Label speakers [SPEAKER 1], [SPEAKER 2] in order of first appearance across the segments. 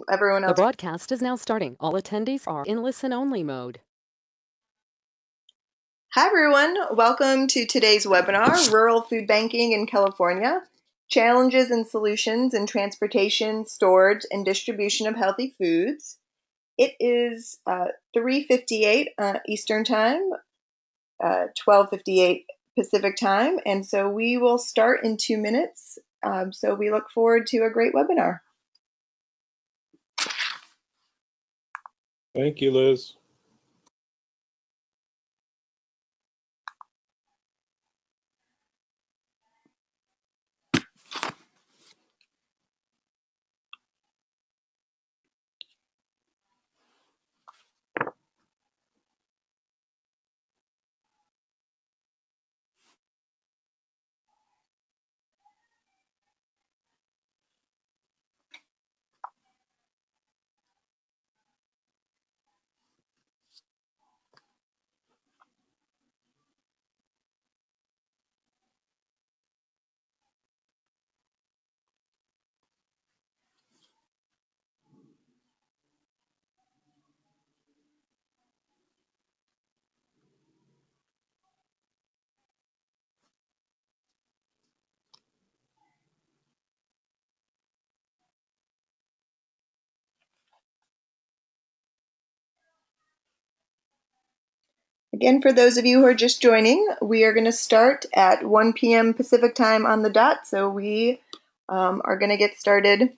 [SPEAKER 1] everyone
[SPEAKER 2] The
[SPEAKER 1] else.
[SPEAKER 2] broadcast is now starting. All attendees are in listen-only mode.
[SPEAKER 1] Hi, everyone. Welcome to today's webinar, Rural Food Banking in California, Challenges and Solutions in Transportation, Storage, and Distribution of Healthy Foods. It is 3:58 Eastern Time, 12:58 Pacific Time, and so we will start in 2 minutes. So we look forward to a great webinar.
[SPEAKER 3] Thank you, Liz.
[SPEAKER 1] Again, for those of you who are just joining, we are going to start at 1 p.m. Pacific time on the dot. So we are going to get started.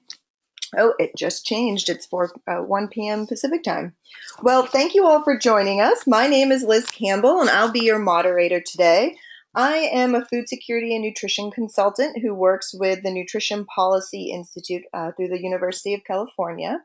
[SPEAKER 1] Oh, it just changed. It's for 1 p.m. Pacific time. Well, thank you all for joining us. My name is Liz Campbell, and I'll be your moderator today. I am a food security and nutrition consultant who works with the Nutrition Policy Institute through the University of California.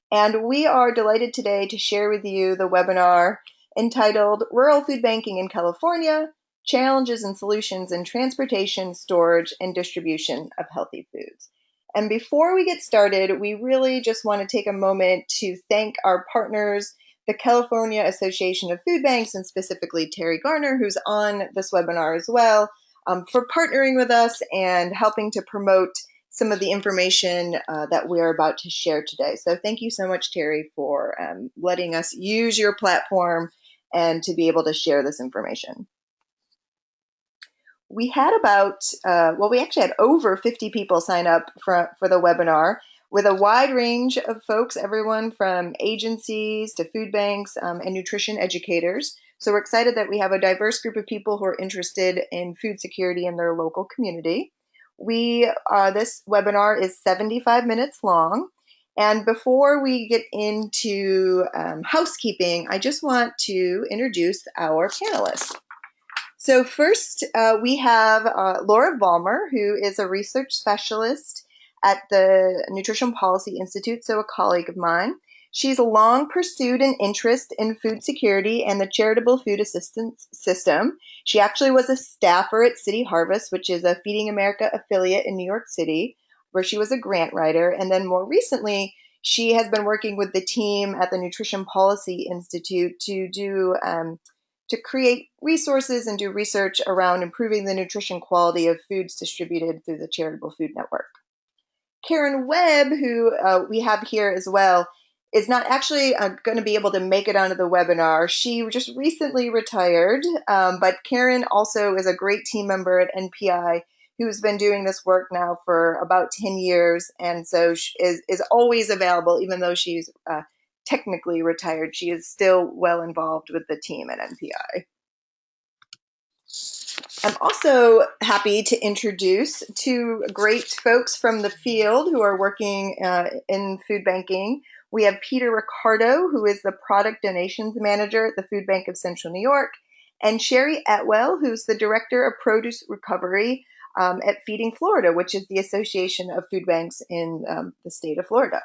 [SPEAKER 1] And we are delighted today to share with you the webinar entitled Rural Food Banking in California, Challenges and Solutions in Transportation, Storage, and Distribution of Healthy Foods. And before we get started, we really just want to take a moment to thank our partners, the California Association of Food Banks, and specifically Terry Garner, who's on this webinar as well, for partnering with us and helping to promote some of the information that we're about to share today. So thank you so much, Terry, for letting us use your platform and to be able to share this information. We had we actually had over 50 people sign up for the webinar with a wide range of folks, everyone from agencies to food banks and nutrition educators. So we're excited that we have a diverse group of people who are interested in food security in their local community. This webinar is 75 minutes long. And before we get into housekeeping, I just want to introduce our panelists. So first, we have Laura Ballmer, who is a research specialist at the Nutrition Policy Institute, so a colleague of mine. She's long pursued an interest in food security and the charitable food assistance system. She actually was a staffer at City Harvest, which is a Feeding America affiliate in New York City, where she was a grant writer. And then more recently, she has been working with the team at the Nutrition Policy Institute to create resources and do research around improving the nutrition quality of foods distributed through the Charitable Food Network. Karen Webb, who we have here as well, is not actually going to be able to make it onto the webinar. She just recently retired, but Karen also is a great team member at NPI who's been doing this work now for about 10 years, and so is always available, even though she's technically retired. She is still well involved with the team at NPI. I'm also happy to introduce two great folks from the field who are working in food banking. We have Peter Ricardo, who is the Product Donations Manager at the Food Bank of Central New York, and Sherry Atwell, who's the Director of Produce Recovery at Feeding Florida, which is the Association of Food Banks in the state of Florida.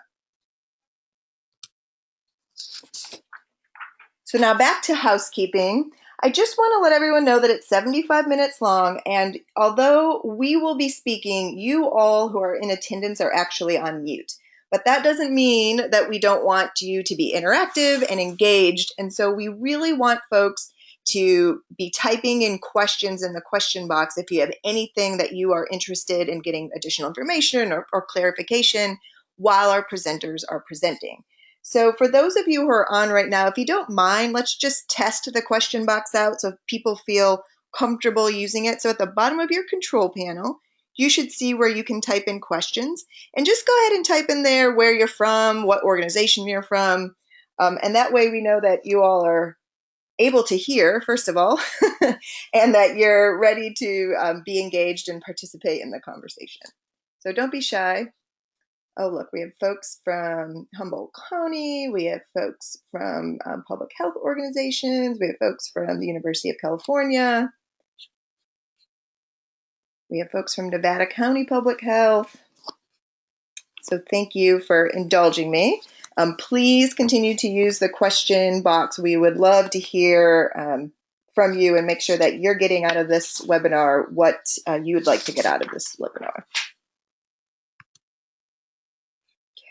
[SPEAKER 1] So now back to housekeeping. I just want to let everyone know that it's 75 minutes long, and although we will be speaking, you all who are in attendance are actually on mute. But that doesn't mean that we don't want you to be interactive and engaged, and so we really want folks to be typing in questions in the question box if you have anything that you are interested in getting additional information or clarification. while our presenters are presenting. So for those of you who are on right now, if you don't mind, let's just test the question box out so people feel comfortable using it. So at the bottom of your control panel, you should see where you can type in questions, and just go ahead and type in there where you're from, what organization you're from, and that way we know that you all are able to hear, first of all, and that you're ready to be engaged and participate in the conversation. So don't be shy. Oh, look, we have folks from Humboldt County. We have folks from public health organizations. We have folks from the University of California. We have folks from Nevada County Public Health. So thank you for indulging me. Please continue to use the question box. We would love to hear from you and make sure that you're getting out of this webinar what you would like to get out of this webinar.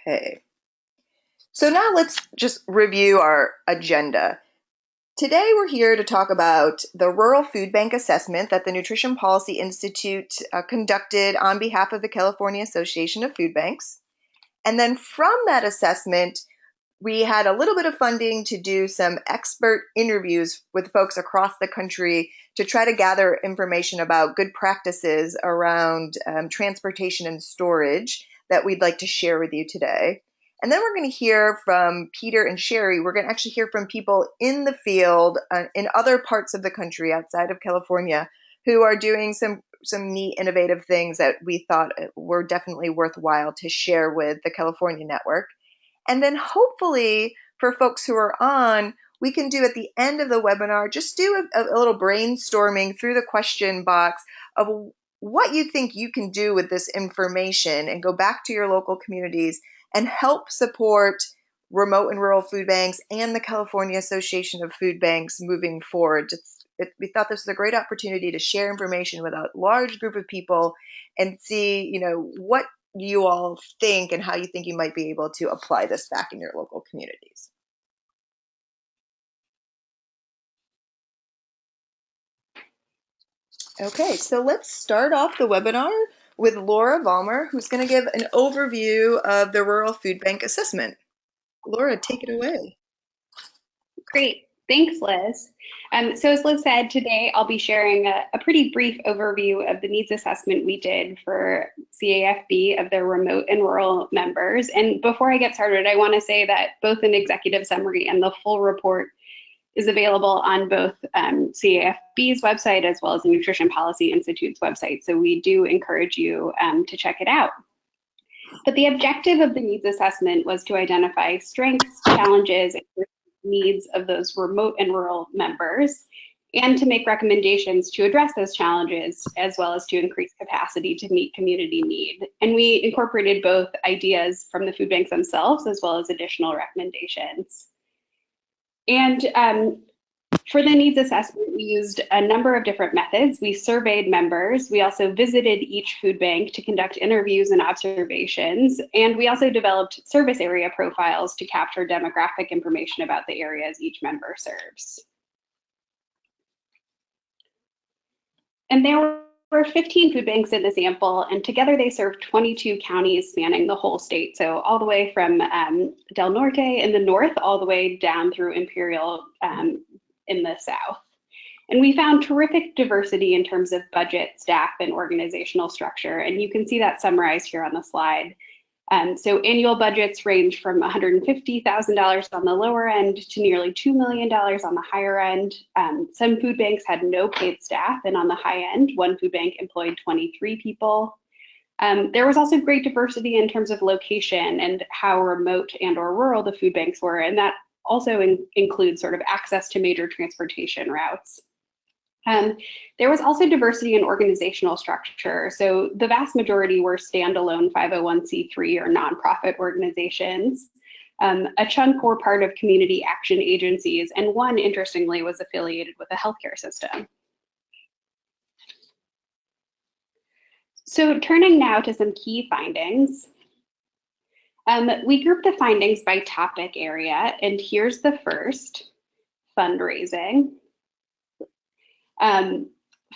[SPEAKER 1] Okay. So now let's just review our agenda. Today we're here to talk about the Rural Food Bank Assessment that the Nutrition Policy Institute conducted on behalf of the California Association of Food Banks. And then from that assessment, we had a little bit of funding to do some expert interviews with folks across the country to try to gather information about good practices around transportation and storage that we'd like to share with you today. And then we're going to hear from Peter and Sherry. We're going to actually hear from people in the field in other parts of the country outside of California who are doing some neat, innovative things that we thought were definitely worthwhile to share with the California network. And then hopefully for folks who are on, we can do at the end of the webinar, just do a little brainstorming through the question box of what you think you can do with this information and go back to your local communities and help support remote and rural food banks and the California Association of Food Banks moving forward. We thought this was a great opportunity to share information with a large group of people and see, what you all think and how you think you might be able to apply this back in your local communities. Okay, so let's start off the webinar with Laura Ballmer, who's going to give an overview of the Rural Food Bank Assessment. Laura, take it away.
[SPEAKER 3] Great. Thanks, Liz. So as Liz said, today I'll be sharing a pretty brief overview of the needs assessment we did for CAFB of their remote and rural members. And before I get started, I want to say that both an executive summary and the full report is available on both CAFB's website as well as the Nutrition Policy Institute's website. So we do encourage you to check it out. But the objective of the needs assessment was to identify strengths, challenges, and needs of those remote and rural members, and to make recommendations to address those challenges, as well as to increase capacity to meet community need. And we incorporated both ideas from the food banks themselves, as well as additional recommendations. And for the needs assessment, we used a number of different methods. We surveyed members. We also visited each food bank to conduct interviews and observations. And we also developed service area profiles to capture demographic information about the areas each member serves. And there were 15 food banks in the sample, and together they served 22 counties spanning the whole state. So all the way from Del Norte in the north, all the way down through Imperial in the south. And we found terrific diversity in terms of budget, staff, and organizational structure. And you can see that summarized here on the slide. So annual budgets range from $150,000 on the lower end to nearly $2 million on the higher end. Some food banks had no paid staff, and on the high end, one food bank employed 23 people. There was also great diversity in terms of location and how remote and or rural the food banks were, and that also includes sort of access to major transportation routes. There was also diversity in organizational structure. So the vast majority were standalone 501c3 or nonprofit organizations. A chunk were part of community action agencies, and one, interestingly, was affiliated with a healthcare system. So turning now to some key findings. We grouped the findings by topic area, and here's the first: fundraising.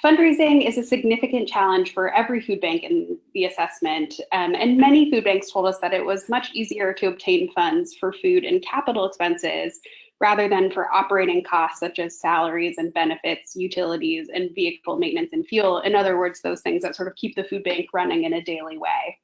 [SPEAKER 3] Fundraising is a significant challenge for every food bank in the assessment, and many food banks told us that it was much easier to obtain funds for food and capital expenses rather than for operating costs such as salaries and benefits, utilities, and vehicle maintenance and fuel. In other words, those things that sort of keep the food bank running in a daily way.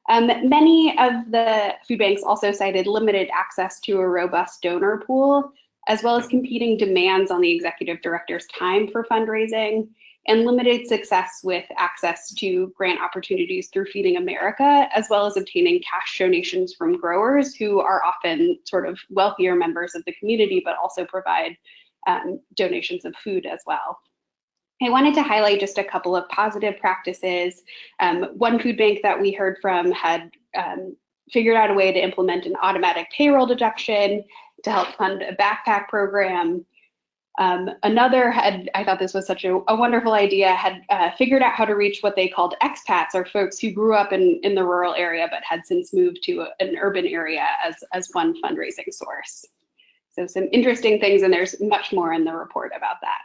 [SPEAKER 3] Many of the food banks also cited limited access to a robust donor pool, as well as competing demands on the executive director's time for fundraising, and limited success with access to grant opportunities through Feeding America, as well as obtaining cash donations from growers who are often sort of wealthier members of the community, but also provide donations of food as well. I wanted to highlight just a couple of positive practices. One food bank that we heard from had figured out a way to implement an automatic payroll deduction to help fund a backpack program. Another had, I thought this was such a wonderful idea, had figured out how to reach what they called expats, or folks who grew up in the rural area but had since moved to an urban area as one fundraising source. So some interesting things, and there's much more in the report about that.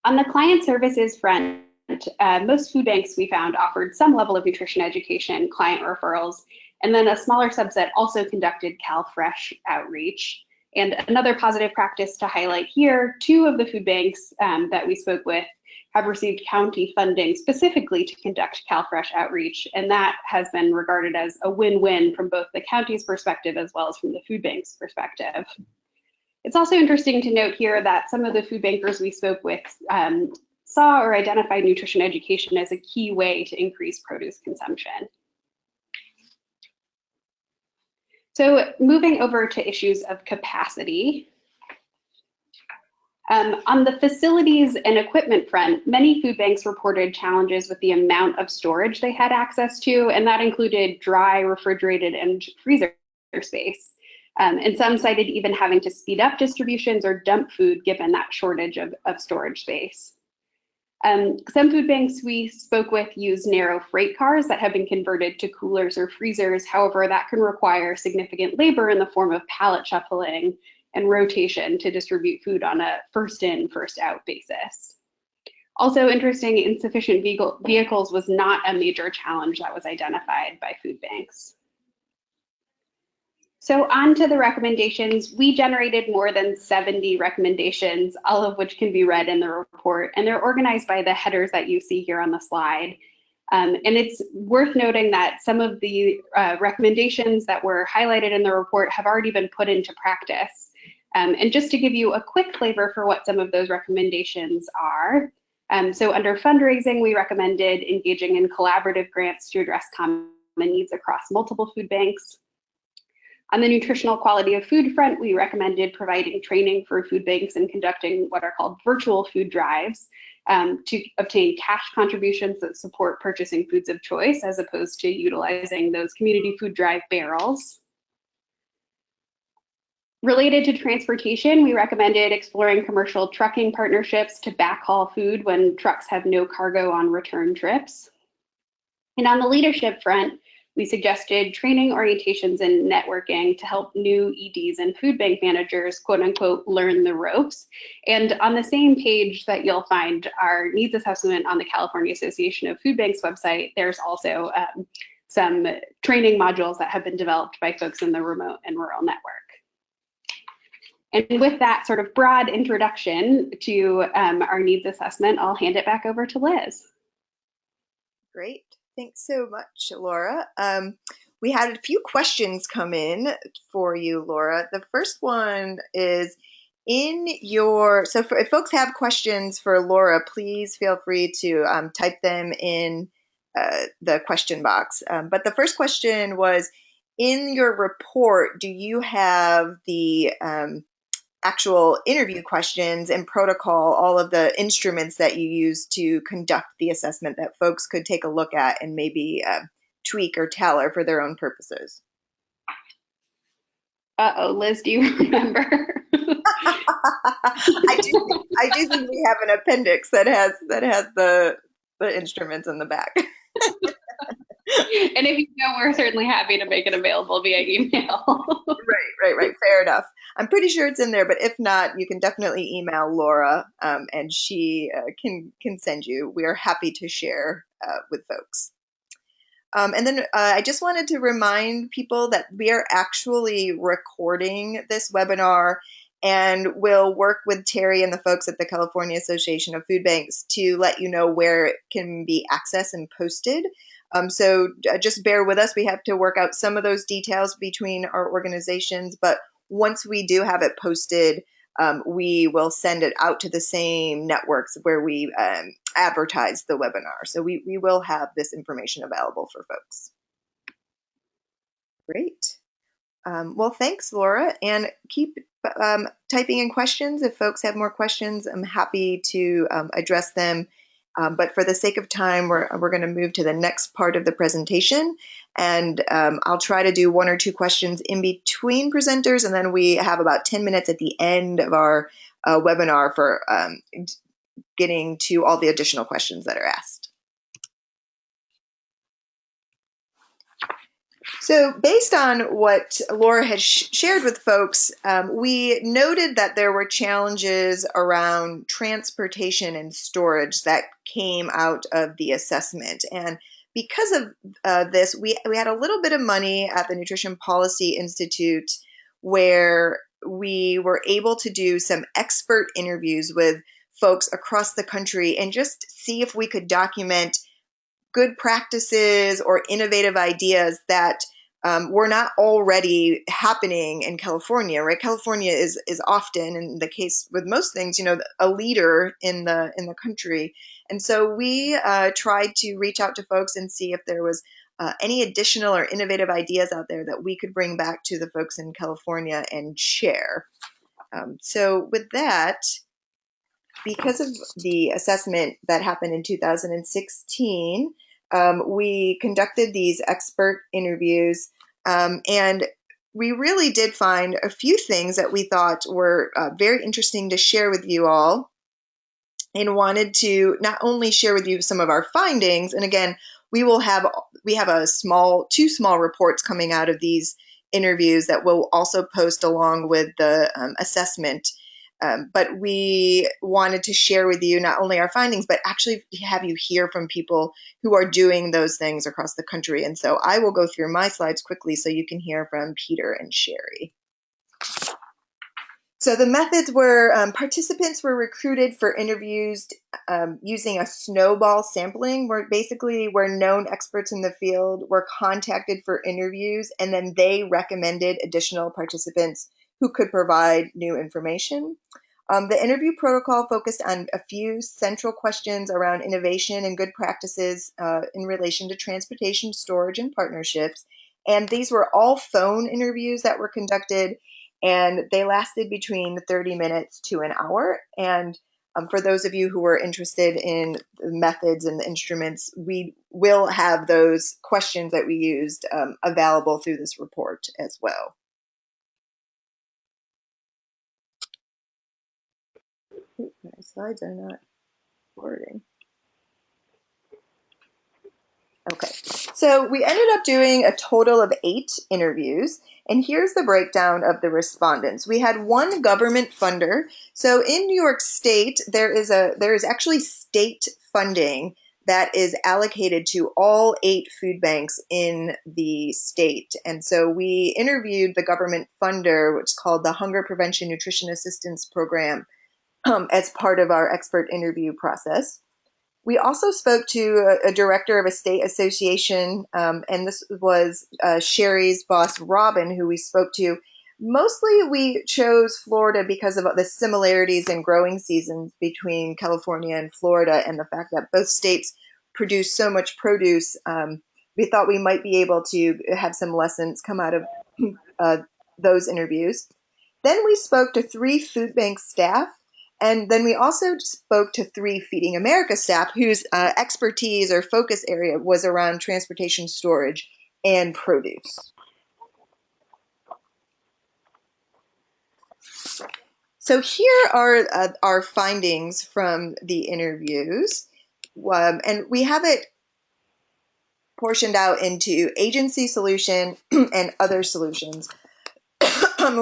[SPEAKER 3] On the client services front, most food banks we found offered some level of nutrition education, client referrals, and then a smaller subset also conducted CalFresh outreach. And another positive practice to highlight here, 2 of the food banks that we spoke with have received county funding specifically to conduct CalFresh outreach, and that has been regarded as a win-win from both the county's perspective as well as from the food bank's perspective. It's also interesting to note here that some of the food bankers we spoke with saw or identified nutrition education as a key way to increase produce consumption. So moving over to issues of capacity. On the facilities and equipment front, many food banks reported challenges with the amount of storage they had access to, and that included dry, refrigerated, and freezer space. And some cited even having to speed up distributions or dump food given that shortage of storage space. Some food banks we spoke with use narrow freight cars that have been converted to coolers or freezers. However, that can require significant labor in the form of pallet shuffling and rotation to distribute food on a first in, first out basis. Also interesting, insufficient vehicles was not a major challenge that was identified by food banks. So on to the recommendations. We generated more than 70 recommendations, all of which can be read in the report, and they're organized by the headers that you see here on the slide. And it's worth noting that some of the recommendations that were highlighted in the report have already been put into practice. And just to give you a quick flavor for what some of those recommendations are. So under fundraising, we recommended engaging in collaborative grants to address common needs across multiple food banks. On the nutritional quality of food front, we recommended providing training for food banks and conducting what are called virtual food drives to obtain cash contributions that support purchasing foods of choice, as opposed to utilizing those community food drive barrels. Related to transportation, we recommended exploring commercial trucking partnerships to backhaul food when trucks have no cargo on return trips. And on the leadership front, we suggested training, orientations, and networking to help new EDs and food bank managers, quote unquote, learn the ropes. And on the same page that you'll find our needs assessment on the California Association of Food Banks website, there's also some training modules that have been developed by folks in the remote and rural network. And with that sort of broad introduction to our needs assessment, I'll hand it back over to Liz.
[SPEAKER 1] Great. Thanks so much, Laura. We had a few questions come in for you, Laura. The first one is if folks have questions for Laura, please feel free to type them in the question box. But the first question was, in your report, do you have the actual interview questions and protocol, all of the instruments that you use to conduct the assessment that folks could take a look at and maybe tweak or tailor for their own purposes?
[SPEAKER 3] Uh-oh, Liz, do you remember?
[SPEAKER 1] I do think we have an appendix that has the instruments in the back.
[SPEAKER 3] And if you don't, we're certainly happy to make it available via email.
[SPEAKER 1] Right. Fair enough. I'm pretty sure it's in there, but if not, you can definitely email Laura, and she can send you. We are happy to share with folks. And then I just wanted to remind people that we are actually recording this webinar, and we'll work with Terry and the folks at the California Association of Food Banks to let you know where it can be accessed and posted. So just bear with us. We have to work out some of those details between our organizations, but once we do have it posted, we will send it out to the same networks where we advertise the webinar. So we will have this information available for folks. Great. Well, thanks, Laura. And keep typing in questions. If folks have more questions, I'm happy to address them. But for the sake of time, we're going to move to the next part of the presentation. And I'll try to do 1 or 2 questions in between presenters. And then we have about 10 minutes at the end of our webinar for getting to all the additional questions that are asked. So based on what Laura has shared with folks, we noted that there were challenges around transportation and storage that came out of the assessment. And because of this, we had a little bit of money at the Nutrition Policy Institute where we were able to do some expert interviews with folks across the country and just see if we could document good practices or innovative ideas that were not already happening in California, right? California is often, in the case with most things, a leader in the country. And so we tried to reach out to folks and see if there was any additional or innovative ideas out there that we could bring back to the folks in California and share. So with that, because of the assessment that happened in 2016, we conducted these expert interviews, and we really did find a few things that we thought were very interesting to share with you all, and wanted to not only share with you some of our findings, and again, we have two small reports coming out of these interviews that we'll also post along with the assessment. But we wanted to share with you not only our findings, but actually have you hear from people who are doing those things across the country. And so I will go through my slides quickly so you can hear from Peter and Sherry. So the methods were participants were recruited for interviews using a snowball sampling, where known experts in the field were contacted for interviews, and then they recommended additional participants who could provide new information. The interview protocol focused on a few central questions around innovation and good practices in relation to transportation, storage, and partnerships. And these were all phone interviews that were conducted, and they lasted between 30 minutes to an hour. And for those of you who are interested in the methods and the instruments, we will have those questions that we used available through this report as well. My slides are not forwarding. Okay, so we ended up doing a total of 8 interviews, and here's the breakdown of the respondents. We had one government funder. So in New York State, there is actually state funding that is allocated to all 8 food banks in the state. And so we interviewed the government funder, which is called the Hunger Prevention Nutrition Assistance Program, as part of our expert interview process. We also spoke to a director of a state association, and this was Sherry's boss, Robin, who we spoke to. Mostly we chose Florida because of the similarities in growing seasons between California and Florida, and the fact that both states produce so much produce. We thought we might be able to have some lessons come out of those interviews. Then we spoke to 3 food bank staff. And then we also spoke to 3 Feeding America staff whose expertise or focus area was around transportation, storage, and produce. So here are our findings from the interviews. And we have it portioned out into agency solution and other solutions.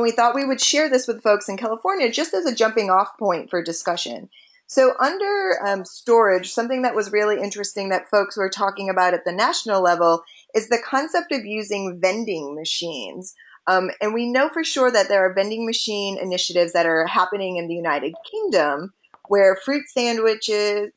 [SPEAKER 1] We thought we would share this with folks in California just as a jumping off point for discussion. So under storage, something that was really interesting that folks were talking about at the national level is the concept of using vending machines. And we know for sure that there are vending machine initiatives that are happening in the United Kingdom where fruit sandwiches,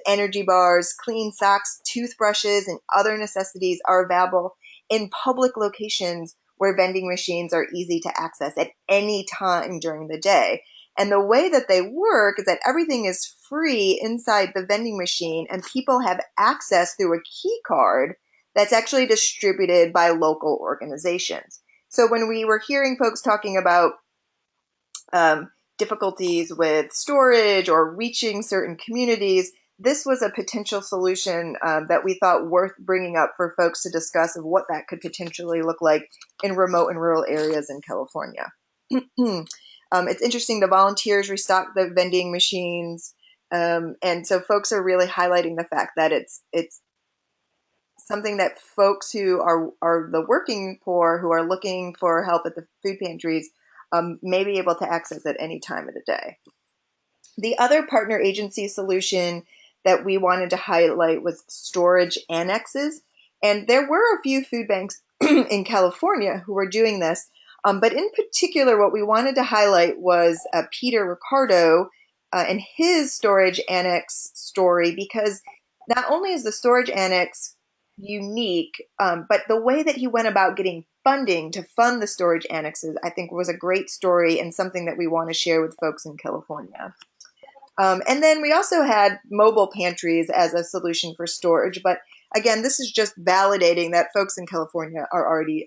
[SPEAKER 1] energy bars, clean socks, toothbrushes, and other necessities are available in public locations where vending machines are easy to access at any time during the day. And the way that they work is that everything is free inside the vending machine and people have access through a key card that's actually distributed by local organizations. So when we were hearing folks talking about difficulties with storage or reaching certain communities, this was a potential solution that we thought worth bringing up for folks to discuss of what that could potentially look like in remote and rural areas in California. It's interesting, the volunteers restock the vending machines, and so folks are really highlighting the fact that it's something that folks who are the working poor who are looking for help at the food pantries may be able to access at any time of the day. The other partner agency solution that we wanted to highlight was storage annexes. And there were a few food banks in California who were doing this. But in particular, what we wanted to highlight was Peter Ricardo and his storage annex story, because not only is the storage annex unique, but the way that he went about getting funding to fund the storage annexes, I think was a great story and something that we want to share with folks in California. And then we also had mobile pantries as a solution for storage. But again, this is just validating that folks in California are already,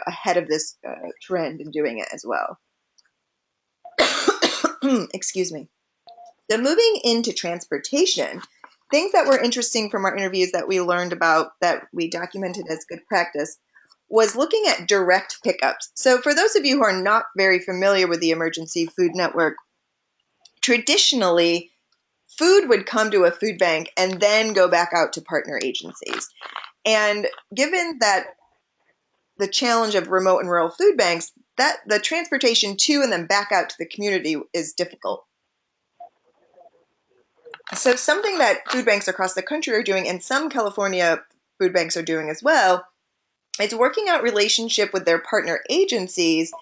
[SPEAKER 1] ahead of this trend in doing it as well. Excuse me. So moving into transportation, things that were interesting from our interviews that we learned about that we documented as good practice was looking at direct pickups. So for those of you who are not very familiar with the Emergency Food Network, traditionally, food would come to a food bank and then go back out to partner agencies. And given that the challenge of remote and rural food banks, that the transportation to and then back out to the community is difficult. So something that food banks across the country are doing, and some California food banks are doing as well, is working out relationship with their partner agencies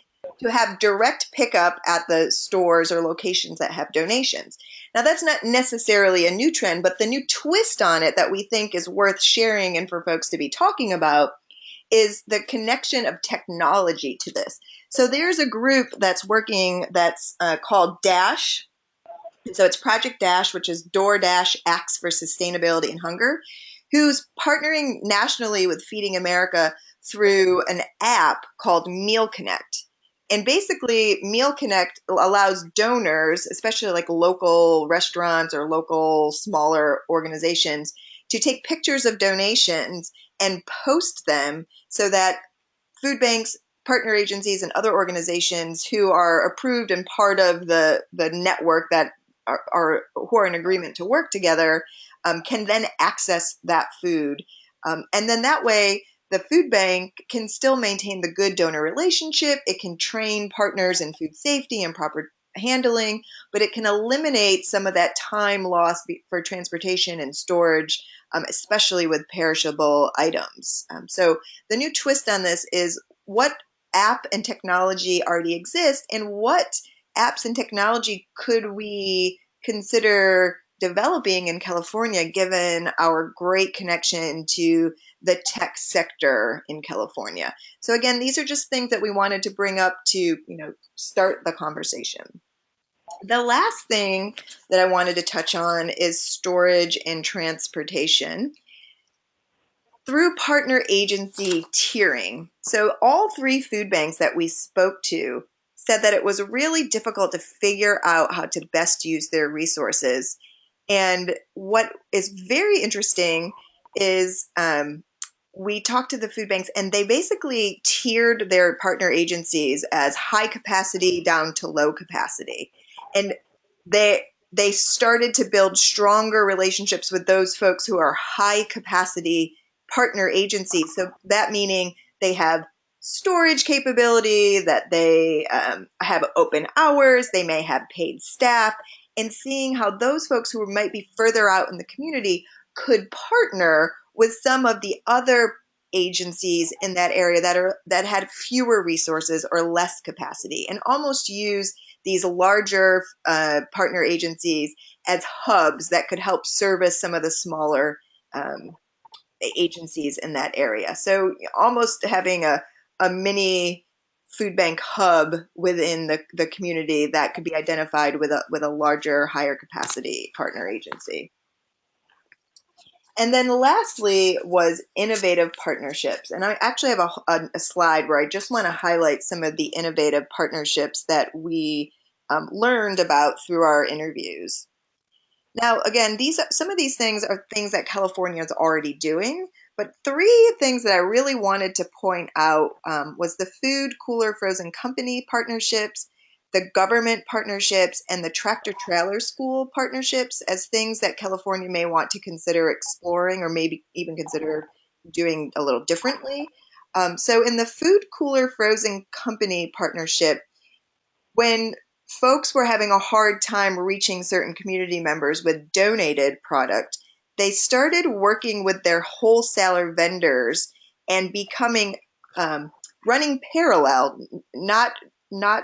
[SPEAKER 1] to have direct pickup at the stores or locations that have donations. Now, that's not necessarily a new trend, but the new twist on it that we think is worth sharing and for folks to be talking about is the connection of technology to this. So there's a group that's working that's called DASH. And so it's Project DASH, which is DoorDash Acts for Sustainability and Hunger, who's partnering nationally with Feeding America through an app called Meal Connect. And basically, Meal Connect allows donors, especially like local restaurants or local smaller organizations, to take pictures of donations and post them so that food banks, partner agencies, and other organizations who are approved and part of the network that are who are in agreement to work together can then access that food. And then that way, the food bank can still maintain the good donor relationship. It can train partners in food safety and proper handling, but it can eliminate some of that time lost for transportation and storage, especially with perishable items. So the new twist on this is what app and technology already exist and what apps and technology could we consider developing in California given our great connection to the tech sector in California. So again, these are just things that we wanted to bring up to, start the conversation. The last thing that I wanted to touch on is storage and transportation through partner agency tiering. So all three food banks that we spoke to said that it was really difficult to figure out how to best use their resources. And what is very interesting is we talked to the food banks and they basically tiered their partner agencies as high capacity down to low capacity. And they started to build stronger relationships with those folks who are high capacity partner agencies. So that meaning they have storage capability, that they have open hours, they may have paid staff, and seeing how those folks who might be further out in the community could partner with some of the other agencies in that area that had fewer resources or less capacity, and almost use these larger partner agencies as hubs that could help service some of the smaller agencies in that area. So almost having a mini food bank hub within the community that could be identified with a larger, higher capacity partner agency. And then lastly was innovative partnerships. And I actually have a slide where I just want to highlight some of the innovative partnerships that we learned about through our interviews. Now, again, some of these things are things that California is already doing, but three things that I really wanted to point out was the food cooler frozen company partnerships, the government partnerships, and the tractor trailer school partnerships as things that California may want to consider exploring or maybe even consider doing a little differently. So in the food cooler frozen company partnership, when folks were having a hard time reaching certain community members with donated product, they started working with their wholesaler vendors and becoming running parallel, not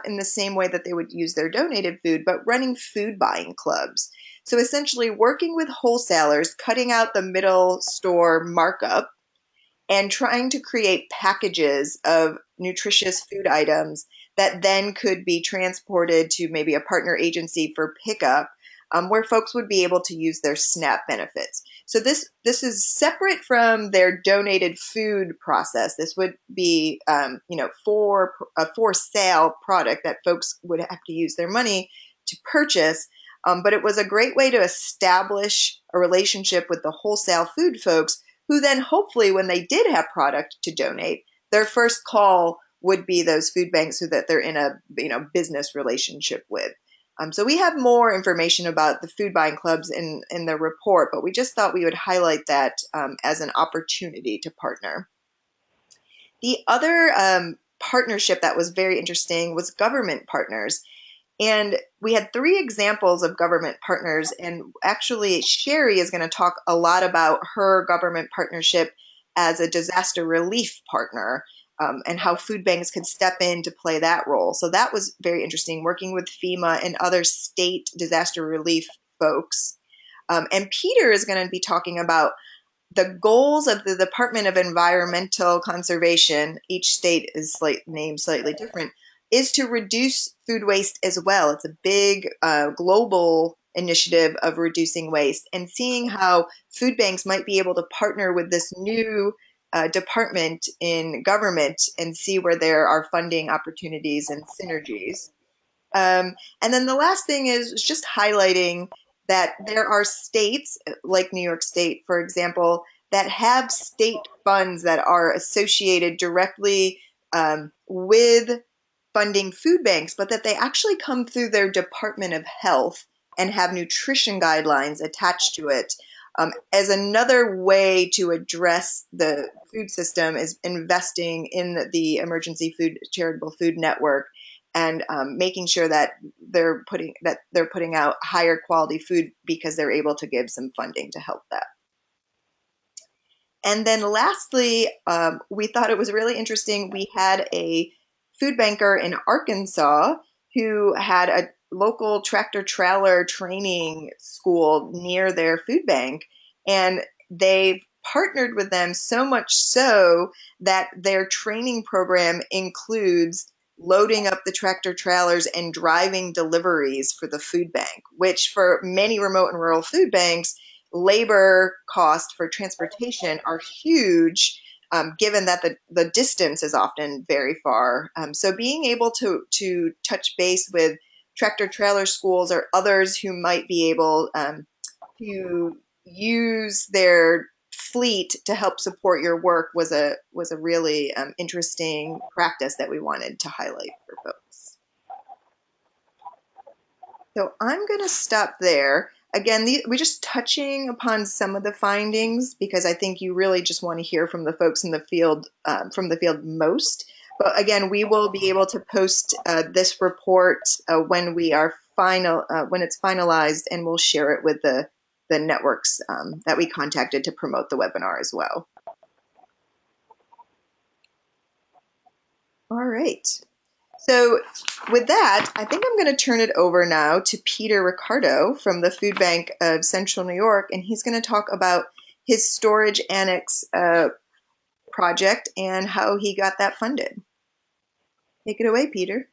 [SPEAKER 1] in the same way that they would use their donated food, but running food buying clubs. So essentially working with wholesalers, cutting out the middle store markup, and trying to create packages of nutritious food items that then could be transported to maybe a partner agency for pickup, where folks would be able to use their SNAP benefits. So this is separate from their donated food process. This would be, for a for sale product that folks would have to use their money to purchase. But it was a great way to establish a relationship with the wholesale food folks, who then hopefully when they did have product to donate, their first call would be those food banks who that they're in a business relationship with. So we have more information about the food buying clubs in the report, but we just thought we would highlight that as an opportunity to partner. The other partnership that was very interesting was government partners. And we had three examples of government partners. And actually, Sherry is going to talk a lot about her government partnership as a disaster relief partner, and how food banks could step in to play that role. So that was very interesting, working with FEMA and other state disaster relief folks. And Peter is going to be talking about the goals of the Department of Environmental Conservation, each state is named slightly different, is to reduce food waste as well. It's a big global initiative of reducing waste, and seeing how food banks might be able to partner with this new department in government and see where there are funding opportunities and synergies. And then the last thing is just highlighting that there are states, like New York State, for example, that have state funds that are associated directly with funding food banks, but that they actually come through their Department of Health and have nutrition guidelines attached to it. As another way to address the food system is investing in the Emergency Food Charitable Food Network, and making sure that they're putting out higher quality food because they're able to give some funding to help that. And then lastly, we thought it was really interesting. We had a food banker in Arkansas who had a local tractor trailer training school near their food bank, and they partnered with them so much so that their training program includes loading up the tractor trailers and driving deliveries for the food bank, which for many remote and rural food banks, labor costs for transportation are huge, given that the distance is often very far. So being able to touch base with tractor trailer schools or others who might be able to use their fleet to help support your work was a really interesting practice that we wanted to highlight for folks. So I'm going to stop there. Again, we're just touching upon some of the findings because I think you really just want to hear from the folks in the field, most. But again, we will be able to post this report when we are when it's finalized, and we'll share it with the networks that we contacted to promote the webinar as well. All right. So with that, I think I'm going to turn it over now to Peter Ricardo from the Food Bank of Central New York, and he's going to talk about his storage annex project and how he got that funded. Take it away, Peter.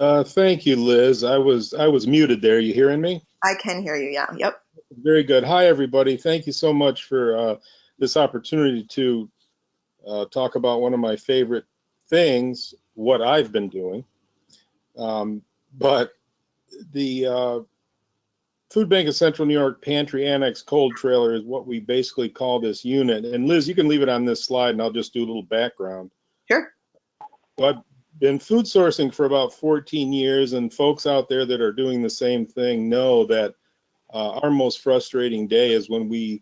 [SPEAKER 4] Thank you, Liz. I was muted there. You hearing me?
[SPEAKER 1] I can hear you, yeah. Yep.
[SPEAKER 4] Very good. Hi, everybody. Thank you so much for this opportunity to talk about one of my favorite things, what I've been doing. But the Food Bank of Central New York Pantry Annex Cold Trailer is what we basically call this unit. And Liz, you can leave it on this slide, and I'll just do a little background.
[SPEAKER 1] Sure.
[SPEAKER 4] So I've been food sourcing for about 14 years, and folks out there that are doing the same thing know that our most frustrating day is when we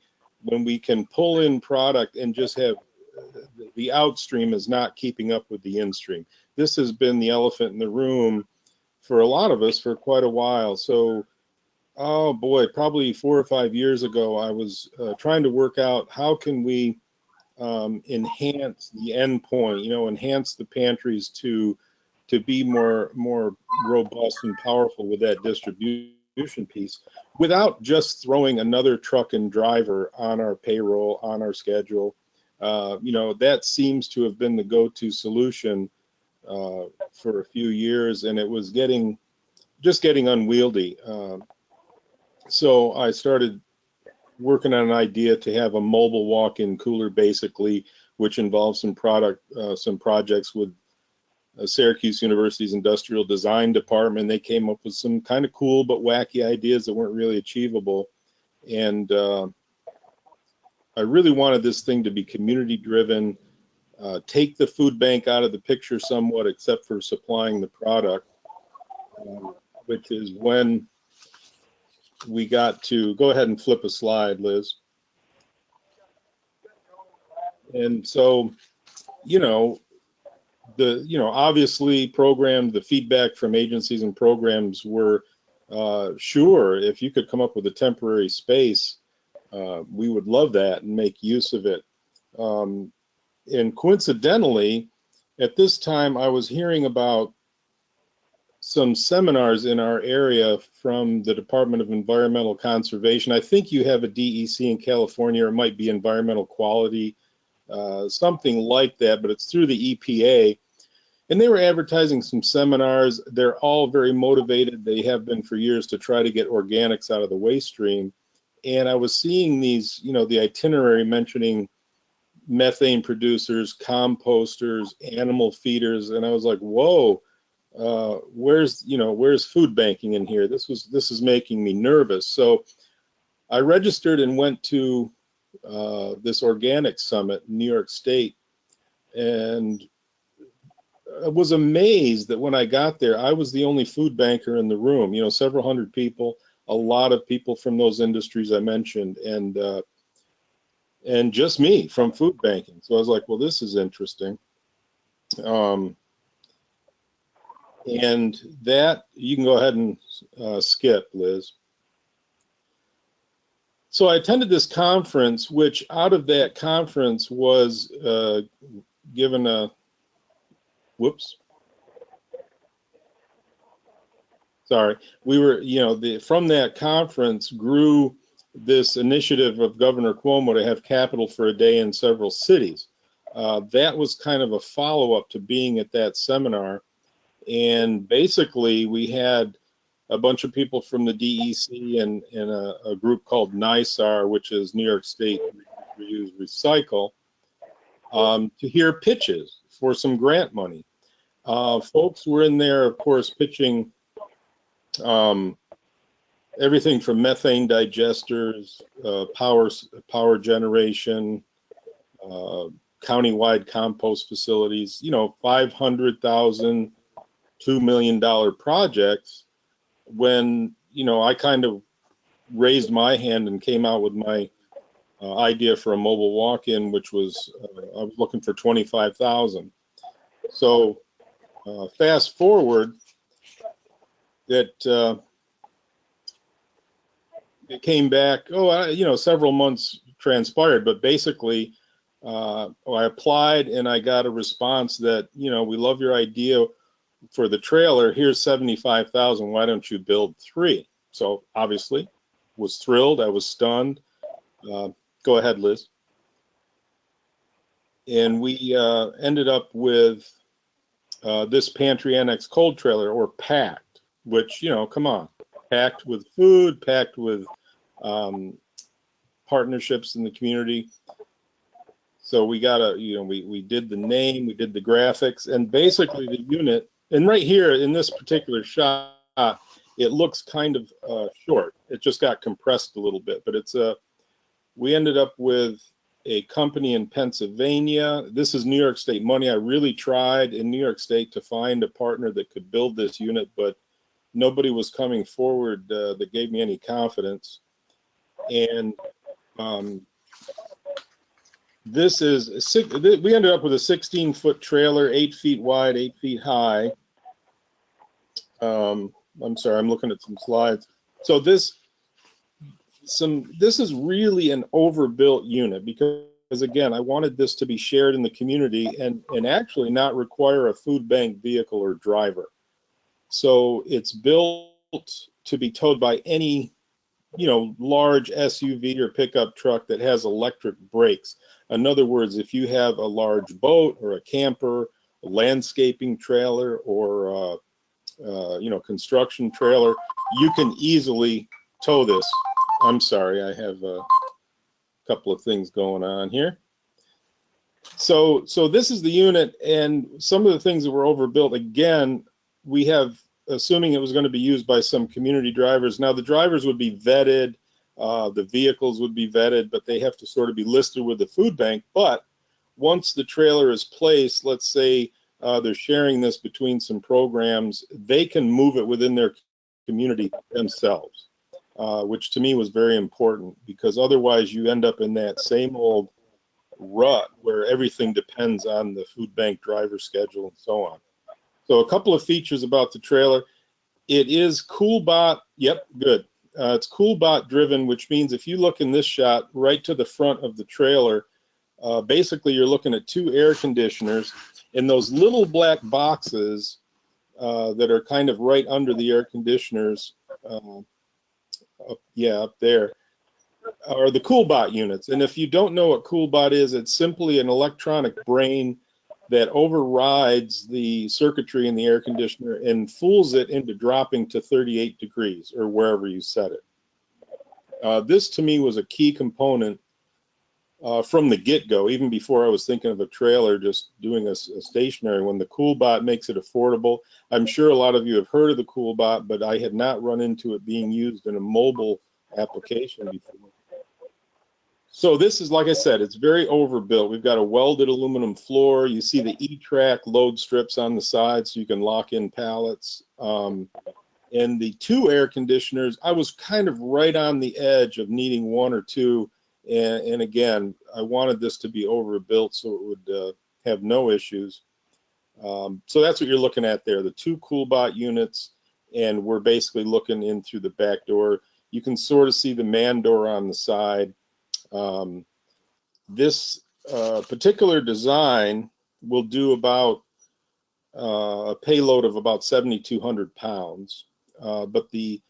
[SPEAKER 4] can pull in product and just have the outstream is not keeping up with the instream. This has been the elephant in the room for a lot of us for quite a while. So, oh boy, probably 4 or 5 years ago, I was trying to work out how can we enhance the endpoint, enhance the pantries to be more robust and powerful with that distribution piece without just throwing another truck and driver on our payroll, on our schedule. That seems to have been the go-to solution for a few years, and it was just getting unwieldy. So I started working on an idea to have a mobile walk-in cooler, basically, which involves some projects with Syracuse University's Industrial Design Department. They came up with some kind of cool but wacky ideas that weren't really achievable. And I really wanted this thing to be community-driven, take the food bank out of the picture somewhat, except for supplying the product, which is when we got to go ahead and flip a slide, Liz. And so, obviously the feedback from agencies and programs were, sure, if you could come up with a temporary space, we would love that and make use of it. And coincidentally, at this time, I was hearing about some seminars in our area from the Department of Environmental Conservation. I think you have a DEC in California, or it might be environmental quality, something like that, but it's through the EPA. And they were advertising some seminars. They're all very motivated. They have been for years to try to get organics out of the waste stream. And I was seeing these, the itinerary mentioning methane producers, composters, animal feeders, and I was like, whoa, where's food banking in here? This is making me nervous. So I registered and went to this organic summit in New York State, and I was amazed that when I got there, I was the only food banker in the room. Several hundred people, a lot of people from those industries I mentioned, and just me from food banking. So I was like, well, this is interesting. And that, you can go ahead and skip, Liz. So I attended this conference, which out of that conference was given a, we were, from that conference grew this initiative of Governor Cuomo to have capital for a day in several cities. That was kind of a follow-up to being at that seminar. And basically, we had a bunch of people from the DEC and a group called NYSAR, which is New York State Reuse Recycle, to hear pitches for some grant money. Folks were in there, of course, pitching everything from methane digesters, power generation, countywide compost facilities, $500,000, $2 million projects. When, I kind of raised my hand and came out with my idea for a mobile walk-in, which was, I was looking for 25,000. So fast forward, that it came back. Several months transpired, but basically, I applied and I got a response that, we love your idea for the trailer. Here's 75,000. Why don't you build 3? So obviously, was thrilled. I was stunned. Go ahead, Liz. And we ended up with this pantry annex cold trailer, or packed, which, come on, packed with food, packed with partnerships in the community. So we got we did the name, we did the graphics, and basically the unit, and right here in this particular shot, it looks kind of short. It just got compressed a little bit, but we ended up with a company in Pennsylvania. This is New York State money. I really tried in New York State to find a partner that could build this unit, but nobody was coming forward that gave me any confidence. And this is we ended up with a 16-foot trailer, 8 feet wide, 8 feet high. I'm sorry, I'm looking at some slides. So this is really an overbuilt unit, because again, I wanted this to be shared in the community and actually not require a food bank vehicle or driver. So it's built to be towed by any large SUV or pickup truck that has electric brakes. In other words, if you have a large boat or a camper, a landscaping trailer, or construction trailer, you can easily tow this. I'm sorry, I have a couple of things going on here. So this is the unit, and some of the things that were overbuilt, again, we have, assuming it was going to be used by some community drivers. Now the drivers would be vetted, the vehicles would be vetted, but they have to sort of be listed with the food bank. But once the trailer is placed, let's say they're sharing this between some programs, they can move it within their community themselves, which to me was very important, because otherwise you end up in that same old rut where everything depends on the food bank driver schedule and so on. So a couple of features about the trailer. It is CoolBot. Yep, good. It's CoolBot driven, which means if you look in this shot right to the front of the trailer, basically you're looking at 2 air conditioners, and those little black boxes that are kind of right under the air conditioners, up there, are the CoolBot units. And if you don't know what CoolBot is, it's simply an electronic brain that overrides the circuitry in the air conditioner and fools it into dropping to 38 degrees or wherever you set it. This to me was a key component from the get-go, even before I was thinking of a trailer, just doing a stationary one. The CoolBot makes it affordable. I'm sure a lot of you have heard of the CoolBot, but I had not run into it being used in a mobile application before. So this is, like I said, it's very overbuilt. We've got a welded aluminum floor. You see the E-track load strips on the side so you can lock in pallets. And the 2 air conditioners, I was kind of right on the edge of needing 1 or 2. And again, I wanted this to be overbuilt so it would have no issues. So that's what you're looking at there, the 2 CoolBot units, and we're basically looking in through the back door. You can sort of see the man door on the side. This particular design will do about a payload of about 7,200 pounds, but the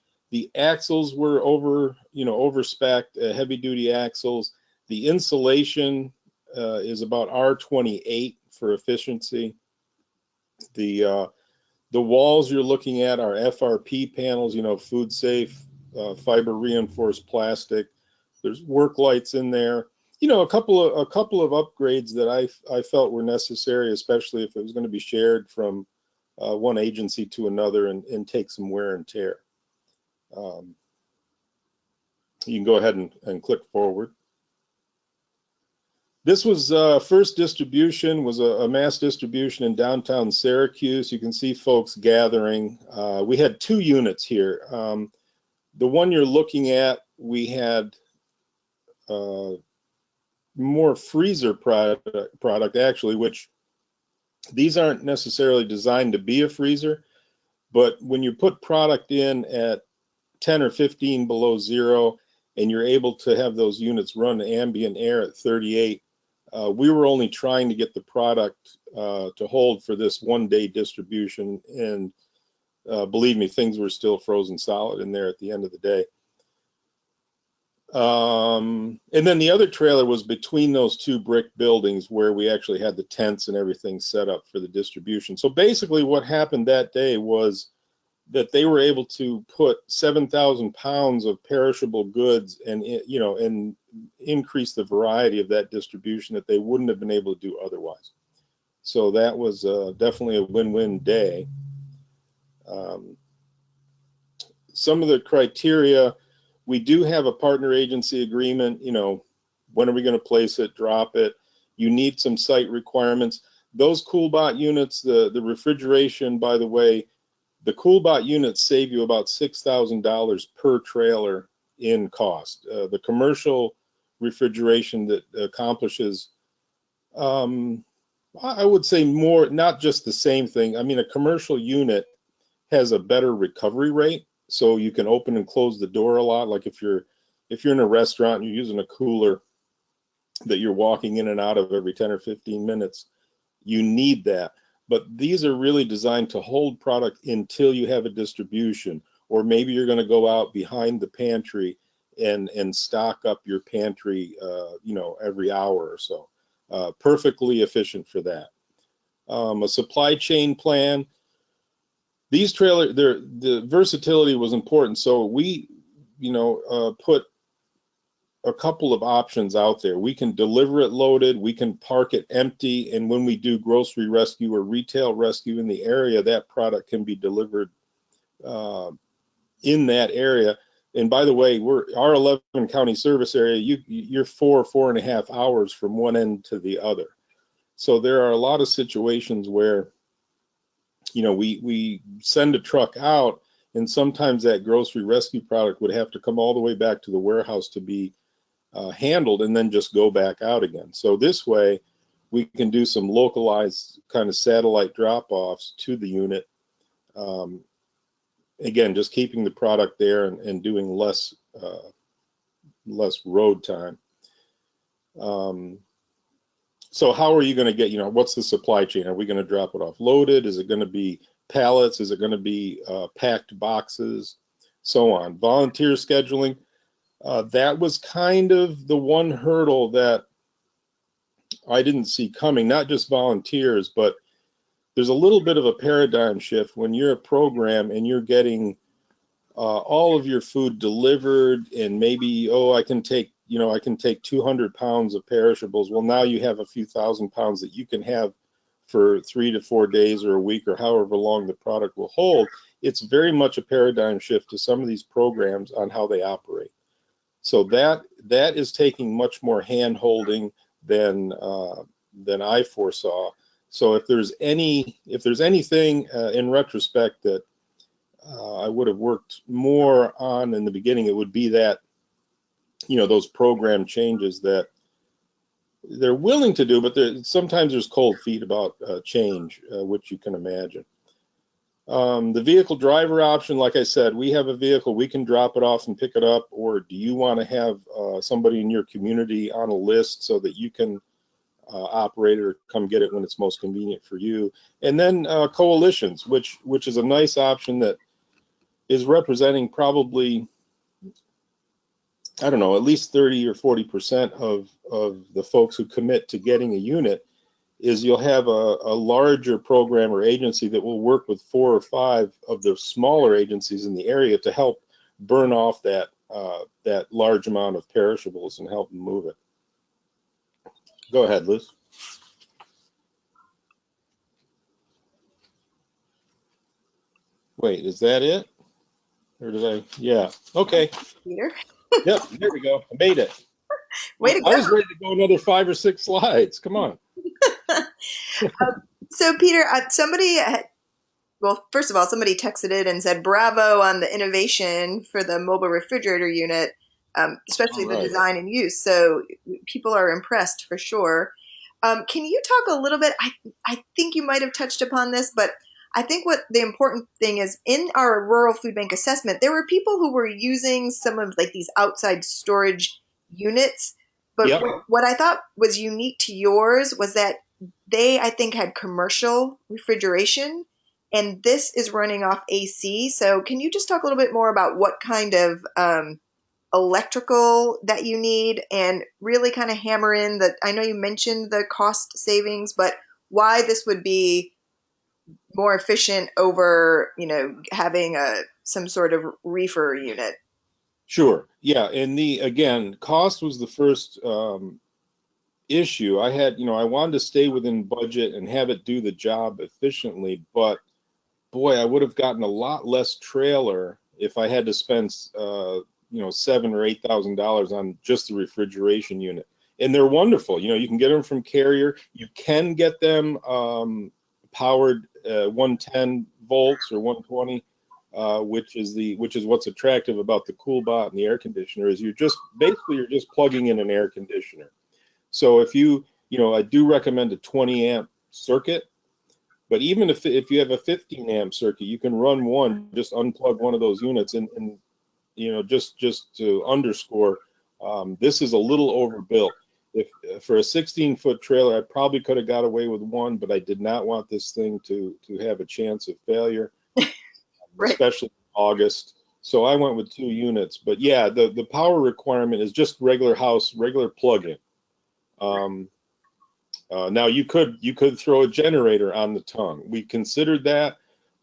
[SPEAKER 4] axles were over-spec'd, heavy-duty axles. The insulation is about R28 for efficiency. The walls you're looking at are FRP panels, food safe, fiber reinforced plastic. There's work lights in there. A couple of upgrades that I felt were necessary, especially if it was going to be shared from one agency to another and take some wear and tear. You can go ahead and click forward. This was first distribution, was a mass distribution in downtown Syracuse. You can see folks gathering. We had 2 units here. The one you're looking at, we had more freezer product actually, which These aren't necessarily designed to be a freezer, but when you put product in at 10 or 15 below zero, and you're able to have those units run ambient air at 38, we were only trying to get the product to hold for this 1 day distribution. And believe me, things were still frozen solid in there at the end of the day. And then the other trailer was between those two brick buildings where we actually had the tents and everything set up for the distribution. So basically what happened that day was that they were able to put 7,000 pounds of perishable goods and, you know, and increase the variety of that distribution that they wouldn't have been able to do otherwise. So that was definitely a win-win day. Some of the criteria, we do have a partner agency agreement. You know, when are we going to place it, drop it? You need some site requirements. Those CoolBot units, the refrigeration, by the way, the CoolBot units save you about $6,000 per trailer in cost. The commercial refrigeration that accomplishes, I would say more, not just the same thing. I mean, a commercial unit has a better recovery rate, so you can open and close the door a lot. Like if you're in a restaurant and you're using a cooler that you're walking in and out of every 10 or 15 minutes, you need that. But these are really designed to hold product until you have a distribution, or maybe you're going to go out behind the pantry and stock up your pantry, you know, every hour or so. Perfectly efficient for that. A supply chain plan. These trailers, the versatility was important. So we, you know, put a couple of options out there. We can deliver it loaded, we can park it empty, and when we do grocery rescue or retail rescue in the area, that product can be delivered in that area. And by the way, our 11 county service area, you're 4.5 hours from one end to the other. So there are a lot of situations where, you know, we send a truck out, and sometimes that grocery rescue product would have to come all the way back to the warehouse to be handled and then just go back out again. So this way we can do some localized kind of satellite drop-offs to the unit. Again, just keeping the product there and doing less road time. So how are you going to get, you know, what's the supply chain? Are we going to drop it off loaded? Is it going to be pallets? Is it going to be packed boxes? So on. Volunteer scheduling. That was kind of the one hurdle that I didn't see coming, not just volunteers, but there's a little bit of a paradigm shift when you're a program and you're getting all of your food delivered, and maybe, oh, I can take 200 pounds of perishables. Well, now you have a few thousand pounds that you can have for 3 to 4 days or a week or however long the product will hold. It's very much a paradigm shift to some of these programs on how they operate. So that is taking much more hand holding than I foresaw. So if there's anything in retrospect that I would have worked more on in the beginning, it would be that, you know, those program changes that they're willing to do, but sometimes there's cold feet about change, which you can imagine. The vehicle driver option, like I said, we have a vehicle, we can drop it off and pick it up, or do you want to have somebody in your community on a list so that you can operate or come get it when it's most convenient for you? And then coalitions, which is a nice option that is representing probably, I don't know, at least 30 or 40% of the folks who commit to getting a unit. Is you'll have a larger program or agency that will work with 4 or 5 of the smaller agencies in the area to help burn off that large amount of perishables and help them move it. Go ahead, Liz. Wait, is that it? Or did I? Yeah. Okay.
[SPEAKER 1] Peter.
[SPEAKER 4] Yep, there we go. I made it.
[SPEAKER 1] Way to go.
[SPEAKER 4] I was ready to go another 5 or 6 slides. Come on.
[SPEAKER 1] So Peter, well, first of all, somebody texted in and said bravo on the innovation for the mobile refrigerator unit, especially the design and use. So people are impressed for sure. Can you talk a little bit? I think you might have touched upon this, but I think what the important thing is in our rural food bank assessment, there were people who were using some of like these outside storage units. But
[SPEAKER 4] Yep.
[SPEAKER 1] what I thought was unique to yours was that they, I think, had commercial refrigeration, and this is running off AC. So can you just talk a little bit more about what kind of electrical that you need and really kind of hammer in that? I know you mentioned the cost savings, but why this would be more efficient over, having some sort of reefer unit.
[SPEAKER 4] Sure. Yeah. And again, cost was the first issue. I wanted to stay within budget and have it do the job efficiently, but boy, I would have gotten a lot less trailer if I had to spend, $7,000 or $8,000 on just the refrigeration unit. And they're wonderful. You can get them from Carrier. You can get them powered 110 volts or 120, which is what's attractive about the CoolBot and the air conditioner is you're just plugging in an air conditioner. So if I do recommend a 20 amp circuit. But even if you have a 15 amp circuit, you can run one, just unplug one of those units, and just to underscore, this is a little overbuilt. If for a 16-foot trailer, I probably could have got away with one, but I did not want this thing to have a chance of failure,
[SPEAKER 1] Right.
[SPEAKER 4] especially in August. So I went with 2 units. But yeah, the power requirement is just regular plug-in. Now you could throw a generator on the tongue. We considered that,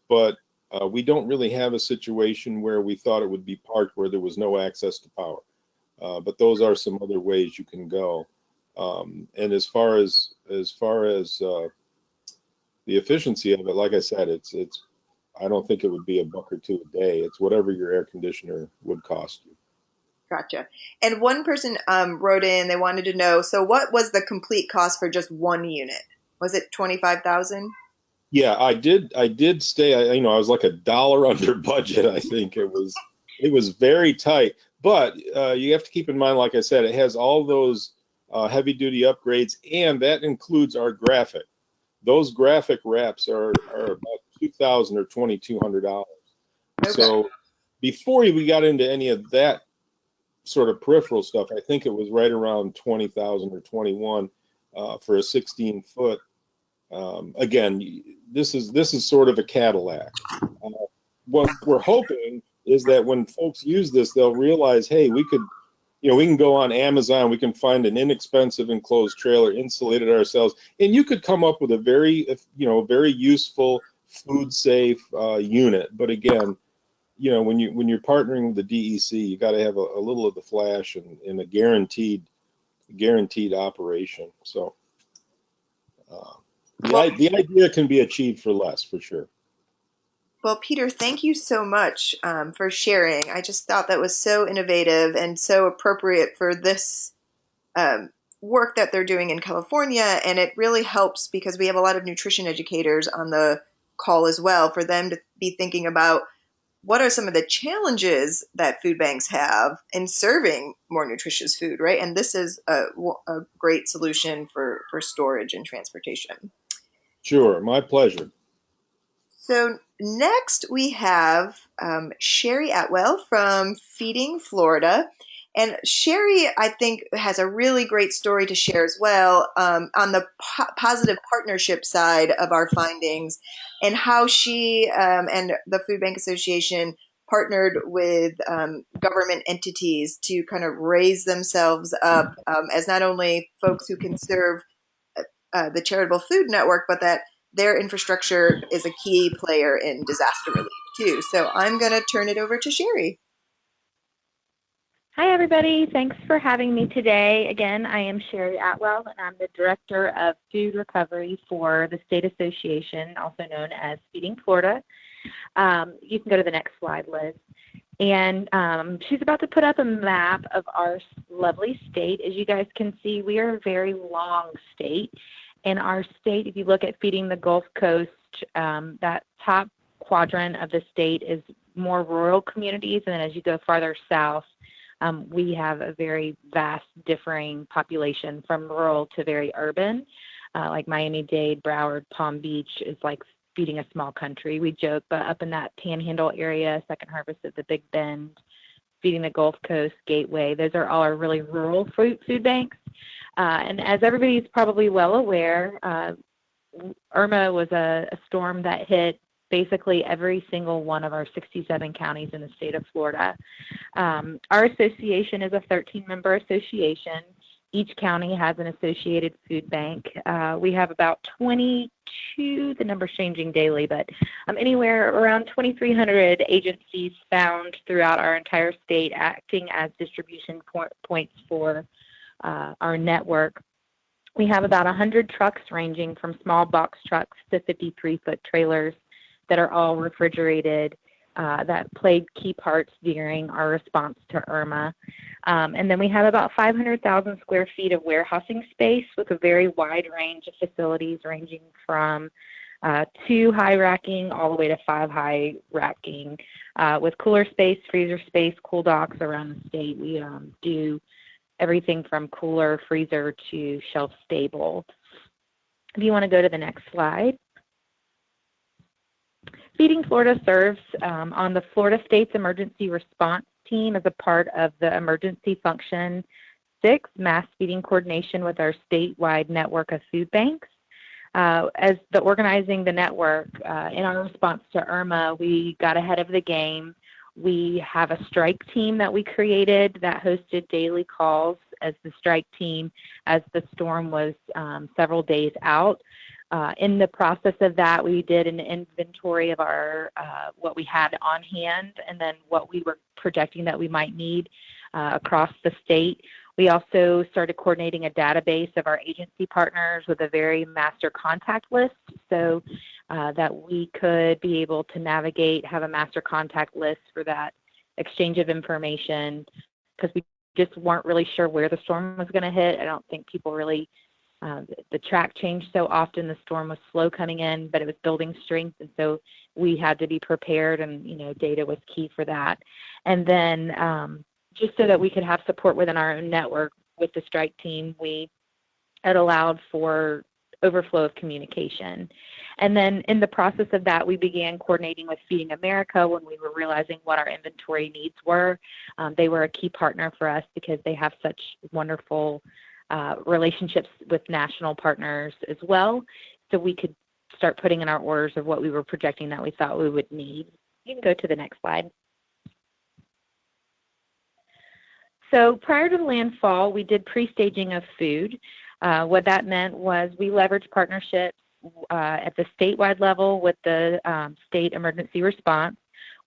[SPEAKER 4] but we don't really have a situation where we thought it would be parked where there was no access to power. But those are some other ways you can go. And as far as the efficiency of it, like I said, it's I don't think it would be $1 or $2 a day. It's whatever your air conditioner would cost you.
[SPEAKER 1] Gotcha. And one person wrote in, they wanted to know, so what was the complete cost for just one unit? Was it 25,000?
[SPEAKER 4] Yeah, I did stay. I was like $1 under budget. I think it was very tight. But you have to keep in mind, like I said, it has all those heavy duty upgrades, and that includes our graphic. Those graphic wraps are about $2,000 or $2,200.
[SPEAKER 1] Okay.
[SPEAKER 4] So before we got into any of that sort of peripheral stuff, I think it was right around 20,000 or 21 for a 16-foot. Again, this is sort of a Cadillac. What we're hoping is that when folks use this, they'll realize, hey, we can go on Amazon, we can find an inexpensive enclosed trailer, insulate it ourselves, and you could come up with a very useful, food safe unit. But again, when you're partnering with the DEC, you got to have a little of the flash and a guaranteed operation. So the idea can be achieved for less, for sure.
[SPEAKER 1] Well, Peter, thank you so much for sharing. I just thought that was so innovative and so appropriate for this work that they're doing in California. And it really helps because we have a lot of nutrition educators on the call as well, for them to be thinking about what are some of the challenges that food banks have in serving more nutritious food, right? And this is a great solution for storage and transportation.
[SPEAKER 4] Sure, my pleasure.
[SPEAKER 1] So next we have Sherry Atwell from Feeding Florida. And Sherry, I think, has a really great story to share as well on the positive partnership side of our findings, and how she and the Food Bank Association partnered with government entities to kind of raise themselves up as not only folks who can serve the charitable food network, but that their infrastructure is a key player in disaster relief too. So I'm going to turn it over to Sherry.
[SPEAKER 5] Hi, everybody. Thanks for having me today. Again, I am Sherry Atwell, and I'm the Director of Food Recovery for the State Association, also known as Feeding Florida. You can go to the next slide, Liz. And she's about to put up a map of our lovely state. As you guys can see, we are a very long state. In our state, if you look at Feeding the Gulf Coast, that top quadrant of the state is more rural communities. And then as you go farther south, We have a very vast differing population from rural to very urban. Like Miami-Dade, Broward, Palm Beach is like feeding a small country. We joke, but up in that Panhandle area, Second Harvest of the Big Bend, feeding the Gulf Coast, Gateway, those are all our really rural food banks. And as everybody's probably well aware, Irma was a storm that hit basically every single one of our 67 counties in the state of Florida. Our association is a 13-member association. Each county has an associated food bank. We have about 22, the number's changing daily, but anywhere around 2,300 agencies found throughout our entire state acting as distribution points for our network. We have about 100 trucks ranging from small box trucks to 53-foot trailers that are all refrigerated that played key parts during our response to Irma. And then we have about 500,000 square feet of warehousing space with a very wide range of facilities ranging from 2 high racking all the way to 5 high racking with cooler space, freezer space, cool docks around the state. We do everything from cooler, freezer to shelf stable. If you want to go to the next slide. Feeding Florida serves on the Florida State's Emergency Response Team as a part of the Emergency Function 6 Mass Feeding Coordination with our statewide network of food banks. As the organizing the network, in our response to Irma, we got ahead of the game. We have a strike team that we created that hosted daily calls as the strike team as the storm was several days out. In the process of that, we did an inventory of our what we had on hand and then what we were projecting that we might need across the state. We also started coordinating a database of our agency partners with a very master contact list so that we could be able to navigate, have a master contact list for that exchange of information because we just weren't really sure where the storm was going to hit. I don't think people really the track changed so often. The storm was slow coming in, but it was building strength, and so we had to be prepared, and data was key for that. And then just so that we could have support within our own network with the strike team, we had allowed for overflow of communication. And then in the process of that, we began coordinating with Feeding America when we were realizing what our inventory needs were. They were a key partner for us because they have such wonderful relationships with national partners as well. So we could start putting in our orders of what we were projecting that we thought we would need. You can go to the next slide. So prior to the landfall, we did pre-staging of food. What that meant was we leveraged partnerships at the statewide level with the state emergency response.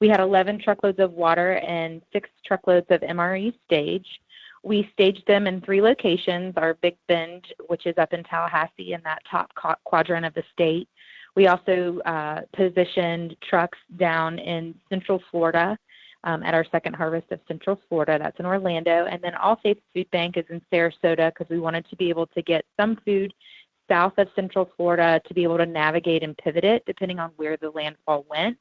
[SPEAKER 5] We had 11 truckloads of water and 6 truckloads of MRE staged. We staged them in 3 locations, our Big Bend, which is up in Tallahassee in that top quadrant of the state. We also positioned trucks down in Central Florida at our Second Harvest of Central Florida. That's in Orlando. And then All Safe Food Bank is in Sarasota because we wanted to be able to get some food south of Central Florida to be able to navigate and pivot it depending on where the landfall went.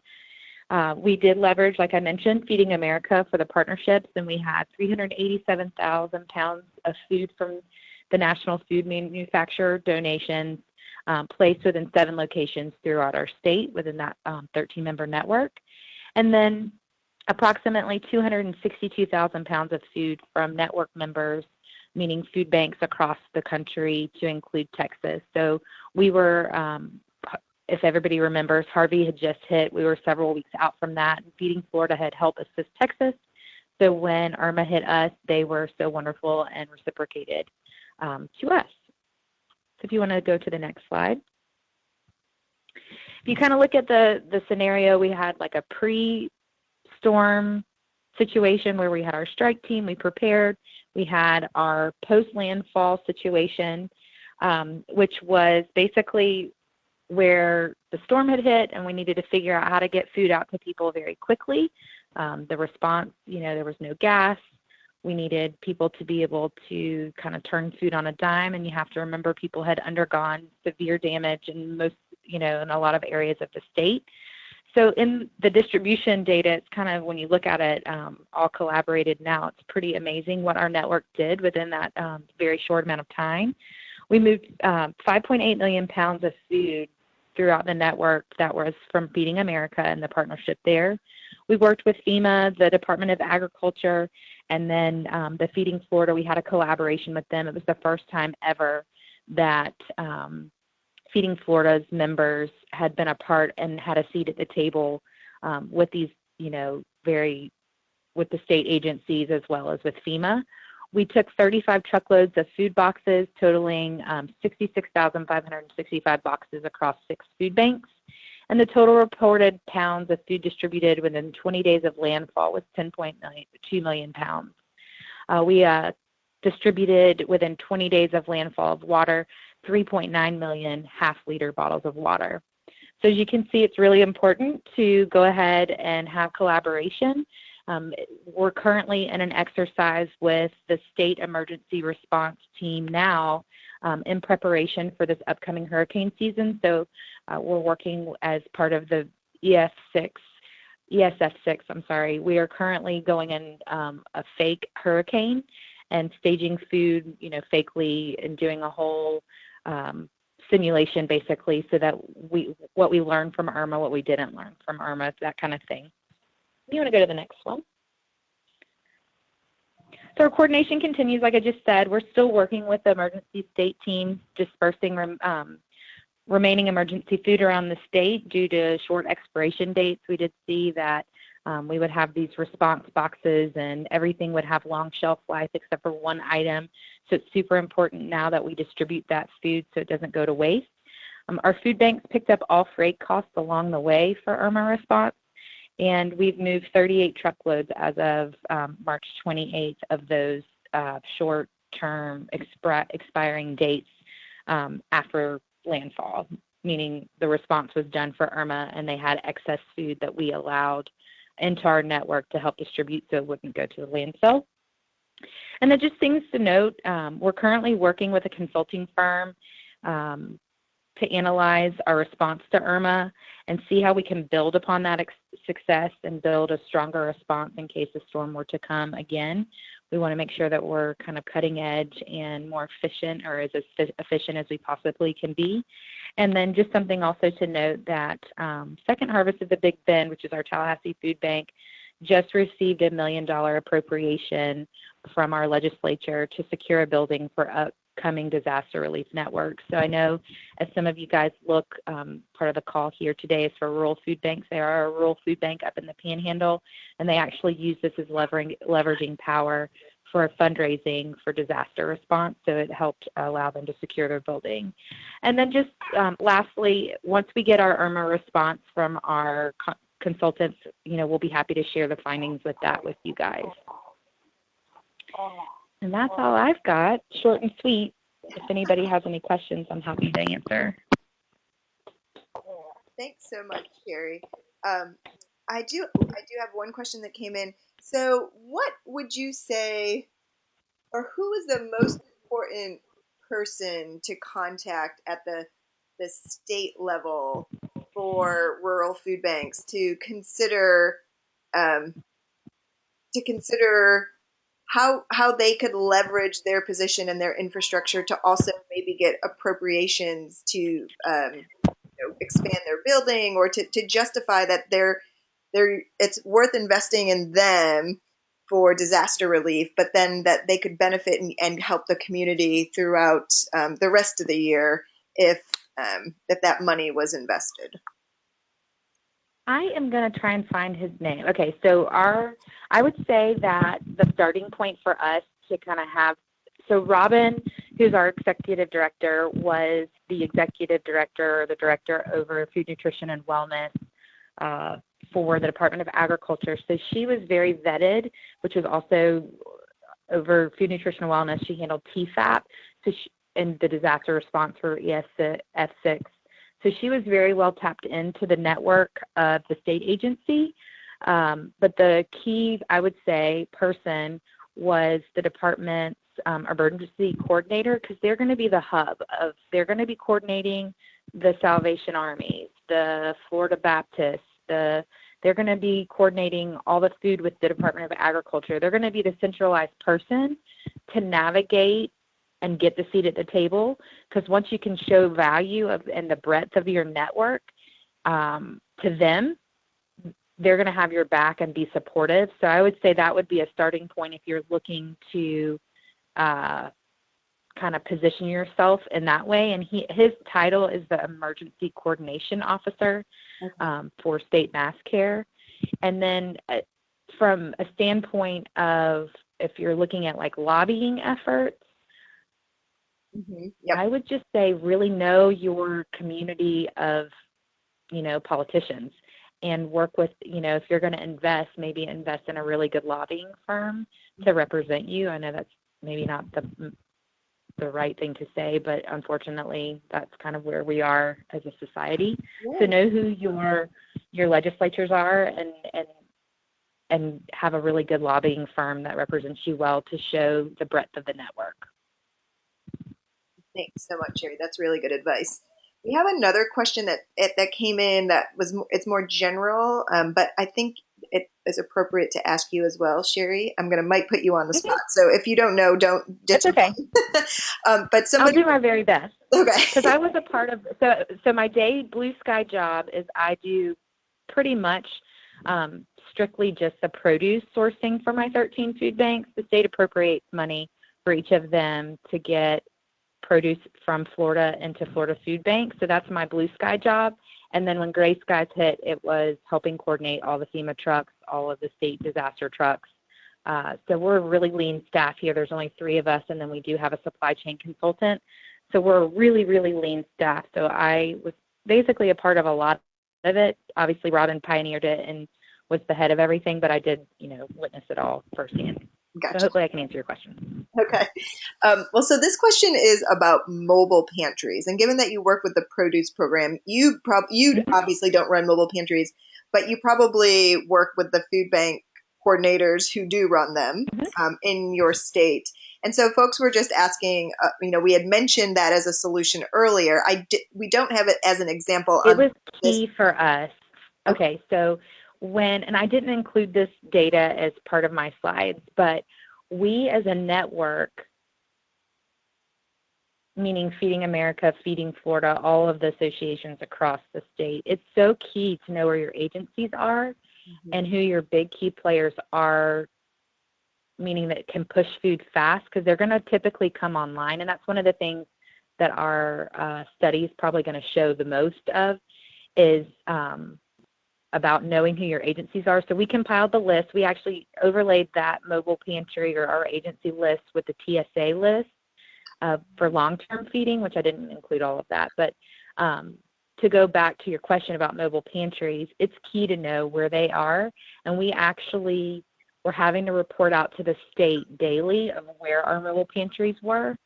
[SPEAKER 5] We did leverage, like I mentioned, Feeding America for the partnerships, and we had 387,000 pounds of food from the National Food Manufacturer donations placed within 7 locations throughout our state within that 13-member network. And then approximately 262,000 pounds of food from network members, meaning food banks across the country to include Texas. So we were, if everybody remembers, Harvey had just hit. We were several weeks out from that. And Feeding Florida had helped assist Texas. So when Irma hit us, they were so wonderful and reciprocated to us. So if you want to go to the next slide. If you kind of look at the scenario, we had like a pre-storm situation where we had our strike team, we prepared. We had our post-landfall situation, which was basically where the storm had hit and we needed to figure out how to get food out to people very quickly. The response, there was no gas. We needed people to be able to kind of turn food on a dime, and you have to remember people had undergone severe damage in most, in a lot of areas of the state. So in the distribution data, it's kind of, when you look at it, all collaborated now, it's pretty amazing what our network did within that very short amount of time. We moved 5.8 million pounds of food throughout the network that was from Feeding America and the partnership there. We worked with FEMA, the Department of Agriculture, and then the Feeding Florida. We had a collaboration with them. It was the first time ever that Feeding Florida's members had been a part and had a seat at the table with these, with the state agencies as well as with FEMA. We took 35 truckloads of food boxes, totaling 66,565 boxes across 6 food banks. And the total reported pounds of food distributed within 20 days of landfall was 10.2 million pounds. We distributed within 20 days of landfall of water 3.9 million half-liter bottles of water. So as you can see, it's really important to go ahead and have collaboration. We're currently in an exercise with the state emergency response team now in preparation for this upcoming hurricane season. So we're working as part of the ESF6. We are currently going in a fake hurricane and staging food, fakely, and doing a whole simulation basically, so that what we learned from Irma, what we didn't learn from Irma, that kind of thing. You want to go to the next one? So our coordination continues, like I just said. We're still working with the emergency state teams, dispersing remaining emergency food around the state due to short expiration dates. We did see that we would have these response boxes and everything would have long shelf life except for one item. So it's super important now that we distribute that food so it doesn't go to waste. Our food banks picked up all freight costs along the way for Irma response, and we've moved 38 truckloads as of March 28th of those short-term expiring dates after landfall, meaning the response was done for Irma and they had excess food that we allowed into our network to help distribute so it wouldn't go to the landfill. And then just things to note, we're currently working with a consulting firm to analyze our response to Irma and see how we can build upon that success and build a stronger response in case a storm were to come again. We want to make sure that we're kind of cutting edge and more efficient, or as efficient as we possibly can be. And then just something also to note that Second Harvest of the Big Bend, which is our Tallahassee food bank, just received $1 million appropriation from our legislature to secure a building for upcoming disaster relief networks. So I know as some of you guys look, part of the call here today is for rural food banks. They are a rural food bank up in the Panhandle, and they actually use this as leveraging power for fundraising for disaster response. So it helped allow them to secure their building. And then just lastly, once we get our Irma response from our consultants, we'll be happy to share the findings with you guys. And that's all I've got, short and sweet. If anybody has any questions, I'm happy to answer.
[SPEAKER 1] Thanks so much, Sherry. I do have one question that came in. So what would you say, or who is the most important person to contact at the state level for rural food banks to consider how they could leverage their position and their infrastructure to also maybe get appropriations to expand their building, or to justify that it's worth investing in them for disaster relief, but then that they could benefit and help the community throughout the rest of the year if that money was invested.
[SPEAKER 5] I am going to try and find his name. Okay, so I would say that the starting point for us to kind of have, so Robin, who's our executive director, was the executive director or the director over food, nutrition, and wellness for the Department of Agriculture. So she was very vetted, which was also over food, nutrition, and wellness. She handled TFAP and the disaster response for ESF6. So she was very well tapped into the network of the state agency. But the key, I would say, person was the department's emergency coordinator, because they're going to be the hub they're going to be coordinating the Salvation Armies, the Florida Baptists, they're going to be coordinating all the food with the Department of Agriculture. They're going to be the centralized person to navigate and get the seat at the table, because once you can show value and the breadth of your network to them, they're going to have your back and be supportive. So I would say that would be a starting point if you're looking to kind of position yourself in that way. And his title is the Emergency Coordination Officer for State Mass Care. And then from a standpoint of if you're looking at like lobbying efforts, I would just say really know your community of, politicians, and work with, if you're going to invest, maybe invest in a really good lobbying firm to represent you. I know that's maybe not the right thing to say, but unfortunately that's kind of where we are as a society. So know who your legislatures are and have a really good lobbying firm that represents you well to show the breadth of the network.
[SPEAKER 1] Thanks so much, Sherry. That's really good advice. We have another question that came in it's more general, but I think it is appropriate to ask you as well, Sherry. Might put you on the spot, so if you don't know, don't ditch.
[SPEAKER 5] That's okay.
[SPEAKER 1] But
[SPEAKER 5] I'll do my very best.
[SPEAKER 1] Okay.
[SPEAKER 5] Because I was a part of so my day blue sky job is I do pretty much strictly just the produce sourcing for my 13 food banks. The state appropriates money for each of them to get produce from Florida into Florida food banks. So that's my blue sky job. And then when gray skies hit, it was helping coordinate all the FEMA trucks, all of the state disaster trucks. So we're a really lean staff here. There's only 3 of us, and then we do have a supply chain consultant. So we're a really, really lean staff. So I was basically a part of a lot of it. Obviously, Robin pioneered it and was the head of everything, but I did, witness it all firsthand.
[SPEAKER 1] Gotcha.
[SPEAKER 5] So hopefully I can answer your question.
[SPEAKER 1] Okay. Well, so this question is about mobile pantries. And given that you work with the produce program, you obviously don't run mobile pantries, but you probably work with the food bank coordinators who do run them in your state. And so folks were just asking, we had mentioned that as a solution earlier. We don't have it as an example.
[SPEAKER 5] It was key for us. Okay, so and I didn't include this data as part of my slides, but we as a network, meaning Feeding America, Feeding Florida, all of the associations across the state, it's so key to know where your agencies are and who your big key players are, meaning that can push food fast, because they're going to typically come online. And that's one of the things that our study is probably going to show the most of is about knowing who your agencies are. So we compiled the list. We actually overlaid that mobile pantry or our agency list with the TSA list for long-term feeding, which I didn't include all of that. But to go back to your question about mobile pantries, it's key to know where they are. And we actually were having to report out to the state daily of where our mobile pantries were.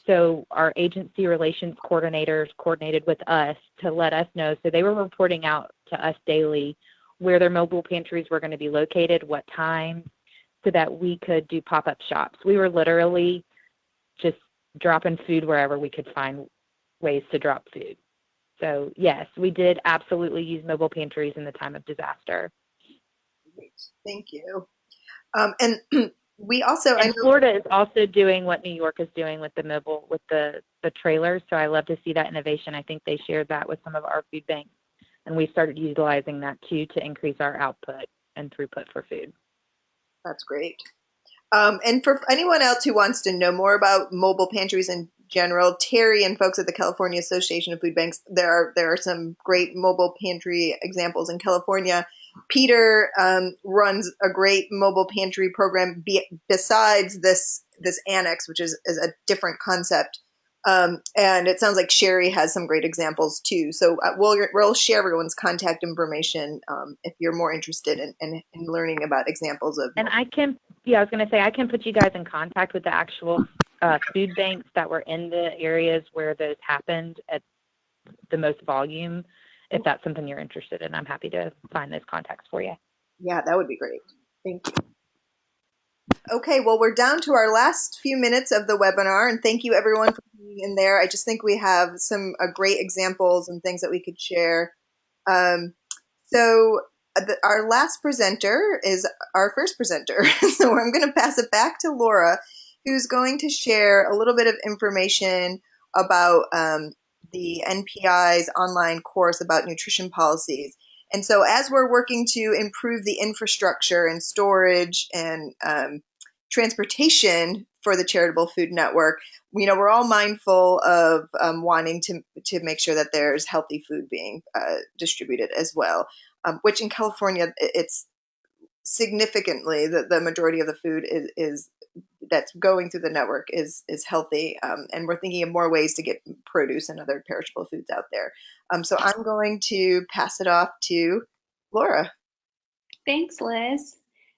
[SPEAKER 5] So our agency relations coordinators coordinated with us to let us know. So they were reporting out to us daily where their mobile pantries were going to be located, what time, so that we could do pop-up shops. We were literally just dropping food wherever we could find ways to drop food. So yes, we did absolutely use mobile pantries in the time of disaster.
[SPEAKER 1] Great. Thank you. And we also,
[SPEAKER 5] and Florida is also doing what New York is doing with the mobile, with the trailers. So I love to see that innovation. I think they shared that with some of our food banks, and we started utilizing that too to increase our output and throughput for food.
[SPEAKER 1] That's great. And for anyone else who wants to know more about mobile pantries in general, Terry and folks at the California Association of Food Banks, there are some great mobile pantry examples in California. Peter runs a great mobile pantry program besides this Annex, which is a different concept. And it sounds like Sherry has some great examples too. So we'll share everyone's contact information if you're more interested in learning about examples of.
[SPEAKER 5] And I was going to say, I can put you guys in contact with the actual food banks that were in the areas where those happened at the most volume. If that's something you're interested in, I'm happy to find those contacts for you.
[SPEAKER 1] Yeah, that would be great. Thank you. Okay, well, we're down to our last few minutes of the webinar, and thank you everyone for being in there. I just think we have some great examples and things that we could share. So our last presenter is our first presenter. So I'm going to pass it back to Laura, who's going to share a little bit of information about the NPI's online course about nutrition policies. And so as we're working to improve the infrastructure and storage and transportation for the Charitable Food Network, we're all mindful of wanting to make sure that there's healthy food being distributed as well, which in California, it's significantly the majority of the food is that's going through the network is healthy, and we're thinking of more ways to get produce and other perishable foods out there. So I'm going to pass it off to Laura.
[SPEAKER 3] Thanks, Liz.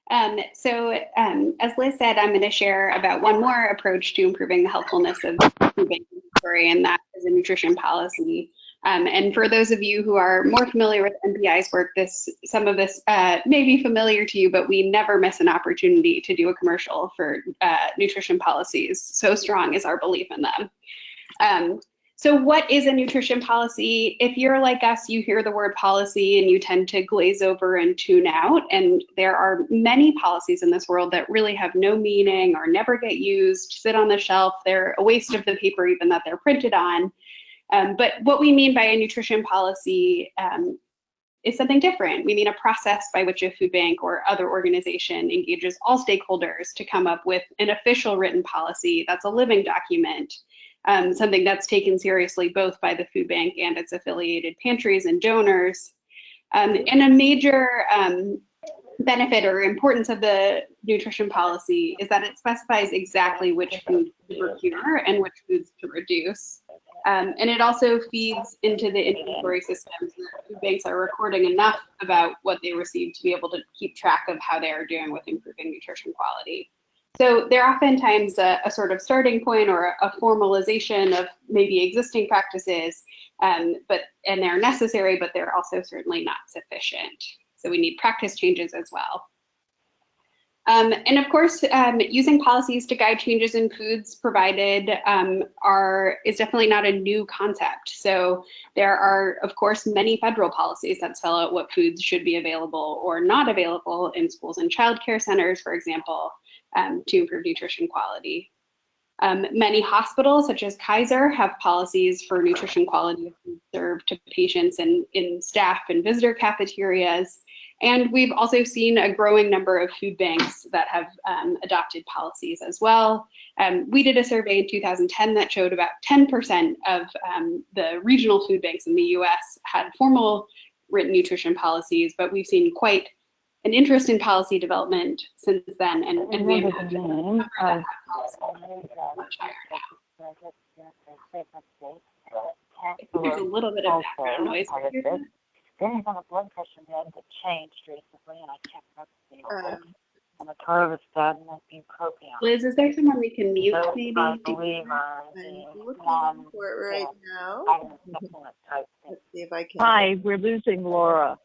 [SPEAKER 3] As Liz said, I'm going to share about one more approach to improving the helpfulness of food bank inventory, and that is a nutrition policy. And for those of you who are more familiar with NPI's work, some of this may be familiar to you, but we never miss an opportunity to do a commercial for nutrition policies. So strong is our belief in them. So what is a nutrition policy? If you're like us, you hear the word policy and you tend to glaze over and tune out. And there are many policies in this world that really have no meaning or never get used, sit on the shelf. They're a waste of the paper even that they're printed on. But what we mean by a nutrition policy is something different. We mean a process by which a food bank or other organization engages all stakeholders to come up with an official written policy that's a living document. Something that's taken seriously both by the food bank and its affiliated pantries and donors. And a major benefit or importance of the nutrition policy is that it specifies exactly which foods to procure and which foods to reduce. And it also feeds into the inventory systems that food banks are recording enough about what they receive to be able to keep track of how they are doing with improving nutrition quality. So they're oftentimes a sort of starting point or a formalization of maybe existing practices, and they're necessary, but they're also certainly not sufficient. So we need practice changes as well. And of course, using policies to guide changes in foods provided is definitely not a new concept. So there are, of course, many federal policies that spell out what foods should be available or not available in schools and childcare centers, for example, to improve nutrition quality. Many hospitals, such as Kaiser, have policies for nutrition quality of food served to patients in staff and visitor cafeterias. And we've also seen a growing number of food banks that have adopted policies as well. We did a survey in 2010 that showed about 10% of the regional food banks in the US had formal written nutrition policies, but we've seen quite an interest in policy development since then, and we imagine the number that have policy much higher now. There's a little bit of background noise.
[SPEAKER 6] Then he's on a blood pressure med that changed recently, and I checked up on the Tarvestat and bupropion.
[SPEAKER 3] Liz, is there someone we can mute,
[SPEAKER 6] So
[SPEAKER 3] maybe?
[SPEAKER 6] I believe
[SPEAKER 1] I'm looking for it right now. Let's see if I can.
[SPEAKER 7] Hi, we're losing Laura.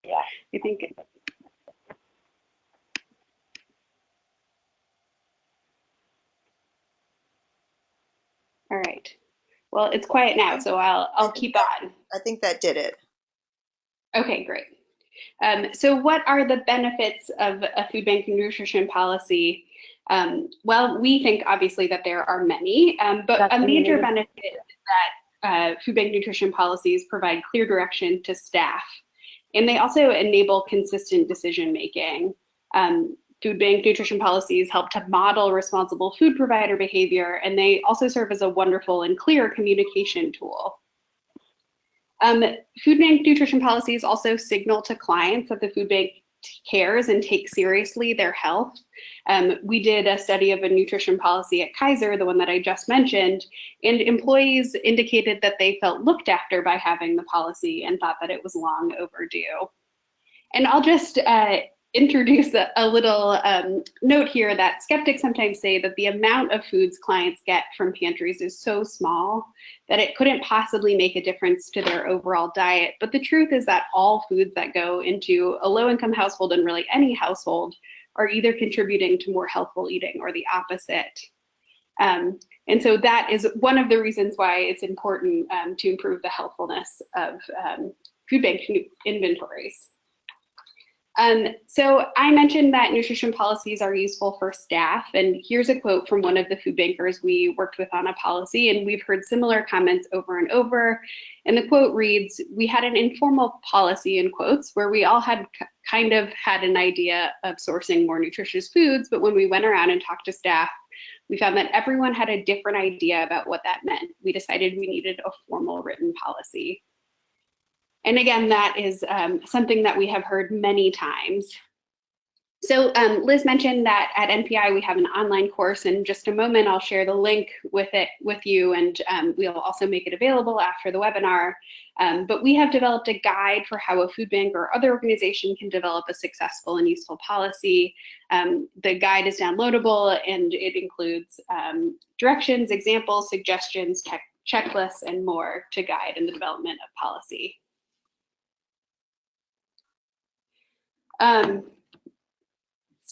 [SPEAKER 6] Yeah.
[SPEAKER 3] I think. All right. Well, it's quiet now, so I'll keep on.
[SPEAKER 1] I think that did it.
[SPEAKER 3] Okay, great. So what are the benefits of a food bank nutrition policy? Well, we think obviously that there are many, but a major benefit is that food bank nutrition policies provide clear direction to staff, and they also enable consistent decision making. Food bank nutrition policies help to model responsible food provider behavior, and they also serve as a wonderful and clear communication tool. Food bank nutrition policies also signal to clients that the food bank cares and takes seriously their health. We did a study of a nutrition policy at Kaiser, the one that I just mentioned, and employees indicated that they felt looked after by having the policy and thought that it was long overdue. And I'll just introduce a little note here that skeptics sometimes say that the amount of foods clients get from pantries is so small that it couldn't possibly make a difference to their overall diet. But the truth is that all foods that go into a low-income household, and really any household, are either contributing to more healthful eating or the opposite. And so that is one of the reasons why it's important to improve the healthfulness of food bank inventories. So I mentioned that nutrition policies are useful for staff, and here's a quote from one of the food bankers we worked with on a policy, and we've heard similar comments over and over. And the quote reads, "We had an informal policy," in quotes, where we all had kind of had an idea of sourcing more nutritious foods, but when we went around and talked to staff, we found that everyone had a different idea about what that meant. We decided we needed a formal written policy. And again, that is something that we have heard many times. So Liz mentioned that at NPI we have an online course. In just a moment, I'll share the link with you, and we'll also make it available after the webinar. But we have developed a guide for how a food bank or other organization can develop a successful and useful policy. The guide is downloadable, and it includes directions, examples, suggestions, checklists, and more to guide in the development of policy.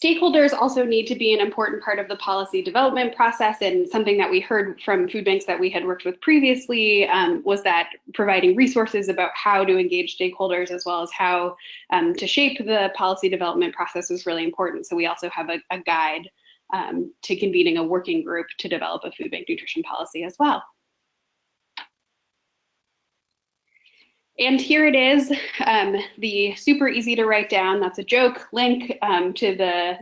[SPEAKER 3] Stakeholders also need to be an important part of the policy development process, and something that we heard from food banks that we had worked with previously was that providing resources about how to engage stakeholders as well as how to shape the policy development process was really important. So we also have a guide to convening a working group to develop a food bank nutrition policy as well. And here it is, the super easy to write down, that's a joke, link to the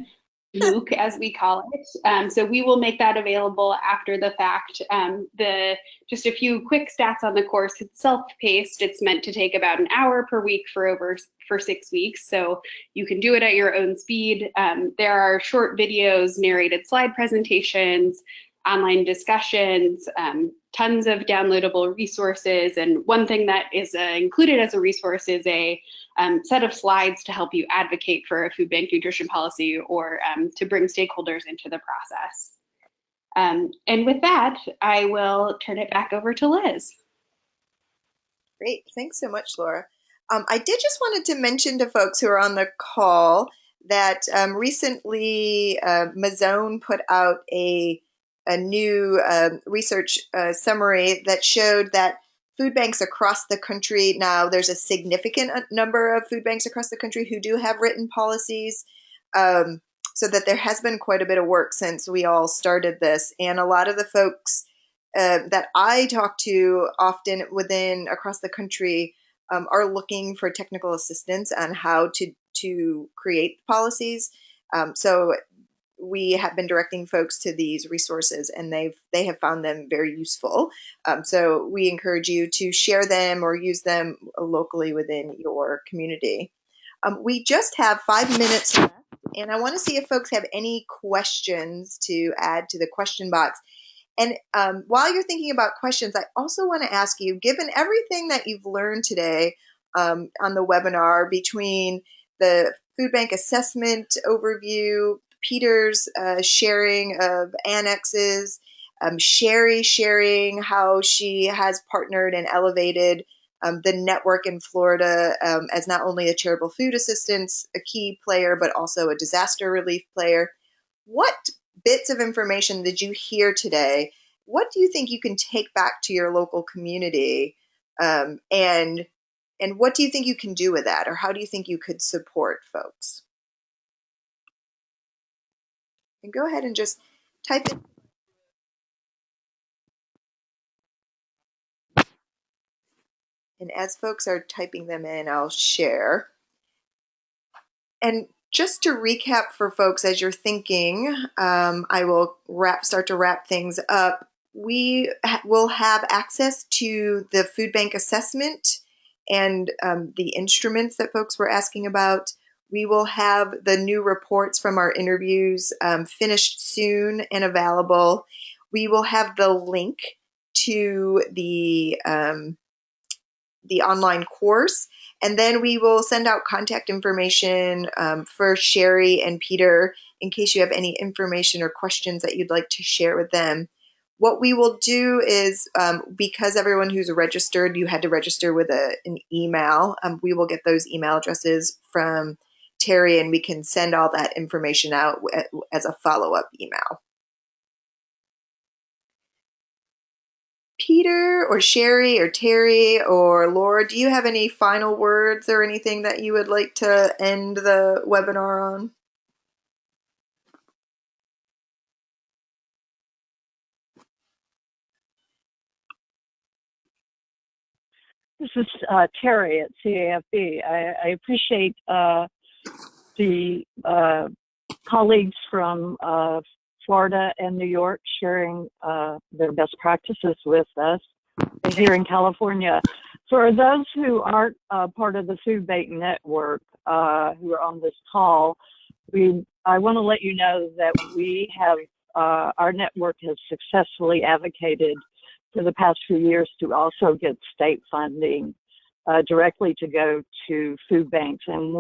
[SPEAKER 3] MOOC, as we call it. So we will make that available after the fact. Just a few quick stats on the course. It's self-paced. It's meant to take about an hour per week for 6 weeks. So you can do it at your own speed. There are short videos, narrated slide presentations, online discussions, tons of downloadable resources. And one thing that is included as a resource is a set of slides to help you advocate for a food bank nutrition policy or to bring stakeholders into the process. And with that, I will turn it back over to Liz.
[SPEAKER 1] Great, thanks so much, Laura. I did just wanted to mention to folks who are on the call that recently Mazone put out a new research summary that showed that food banks across the country, now there's a significant number of food banks across the country who do have written policies, so that there has been quite a bit of work since we all started this. And a lot of the folks that I talk to often across the country are looking for technical assistance on how to create policies. So we have been directing folks to these resources, and they have found them very useful. So we encourage you to share them or use them locally within your community. We just have 5 minutes left, and I want to see if folks have any questions to add to the question box. And while you're thinking about questions, I also want to ask you, given everything that you've learned today on the webinar, between the food bank assessment overview, Peter's sharing of annexes, Sherry sharing how she has partnered and elevated the network in Florida as not only a charitable food assistance, a key player, but also a disaster relief player. What bits of information did you hear today? What do you think you can take back to your local community? And what do you think you can do with that? Or how do you think you could support folks? And go ahead and just type it. And as folks are typing them in, I'll share. And just to recap for folks as you're thinking, I will start to wrap things up. We will have access to the food bank assessment and the instruments that folks were asking about. We will have the new reports from our interviews finished soon and available. We will have the link to the online course, and then we will send out contact information for Sherry and Peter in case you have any information or questions that you'd like to share with them. What we will do is, because everyone who's registered, you had to register with an email, we will get those email addresses from Terry, and we can send all that information out as a follow-up email. Peter or Sherry or Terry or Laura, do you have any final words or anything that you would like to end the webinar on?
[SPEAKER 7] This is Terry at CAFB. I appreciate the colleagues from Florida and New York sharing their best practices with us here in California. For those who aren't part of the Food Bank Network who are on this call, I want to let you know that we have our network has successfully advocated for the past few years to also get state funding directly to go to food banks, and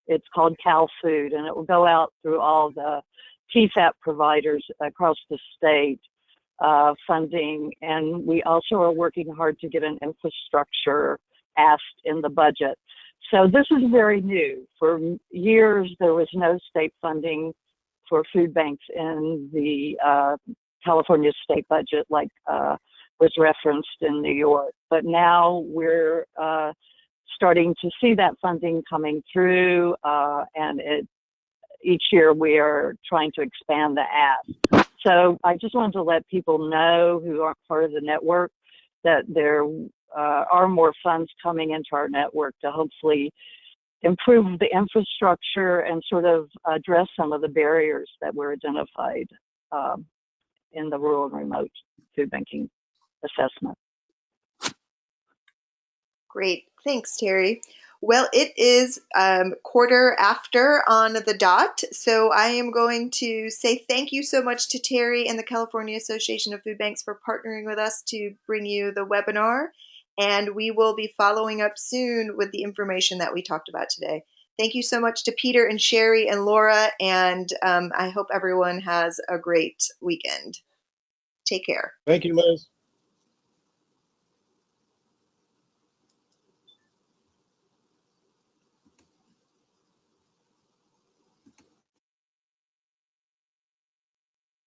[SPEAKER 7] it's called Cal Food, and it will go out through all the TFAP providers across the state funding, and we also are working hard to get an infrastructure asked in the budget. So this is very new. For years, there was no state funding for food banks in the California state budget like was referenced in New York. But now we're starting to see that funding coming through, and each year we are trying to expand the ask. So I just wanted to let people know who aren't part of the network that there are more funds coming into our network to hopefully improve the infrastructure and sort of address some of the barriers that were identified in the rural and remote food banking assessment.
[SPEAKER 1] Great. Thanks, Terry. Well, it is quarter after on the dot, so I am going to say thank you so much to Terry and the California Association of Food Banks for partnering with us to bring you the webinar, and we will be following up soon with the information that we talked about today. Thank you so much to Peter and Sherry and Laura, and I hope everyone has a great weekend. Take care.
[SPEAKER 4] Thank you, Liz.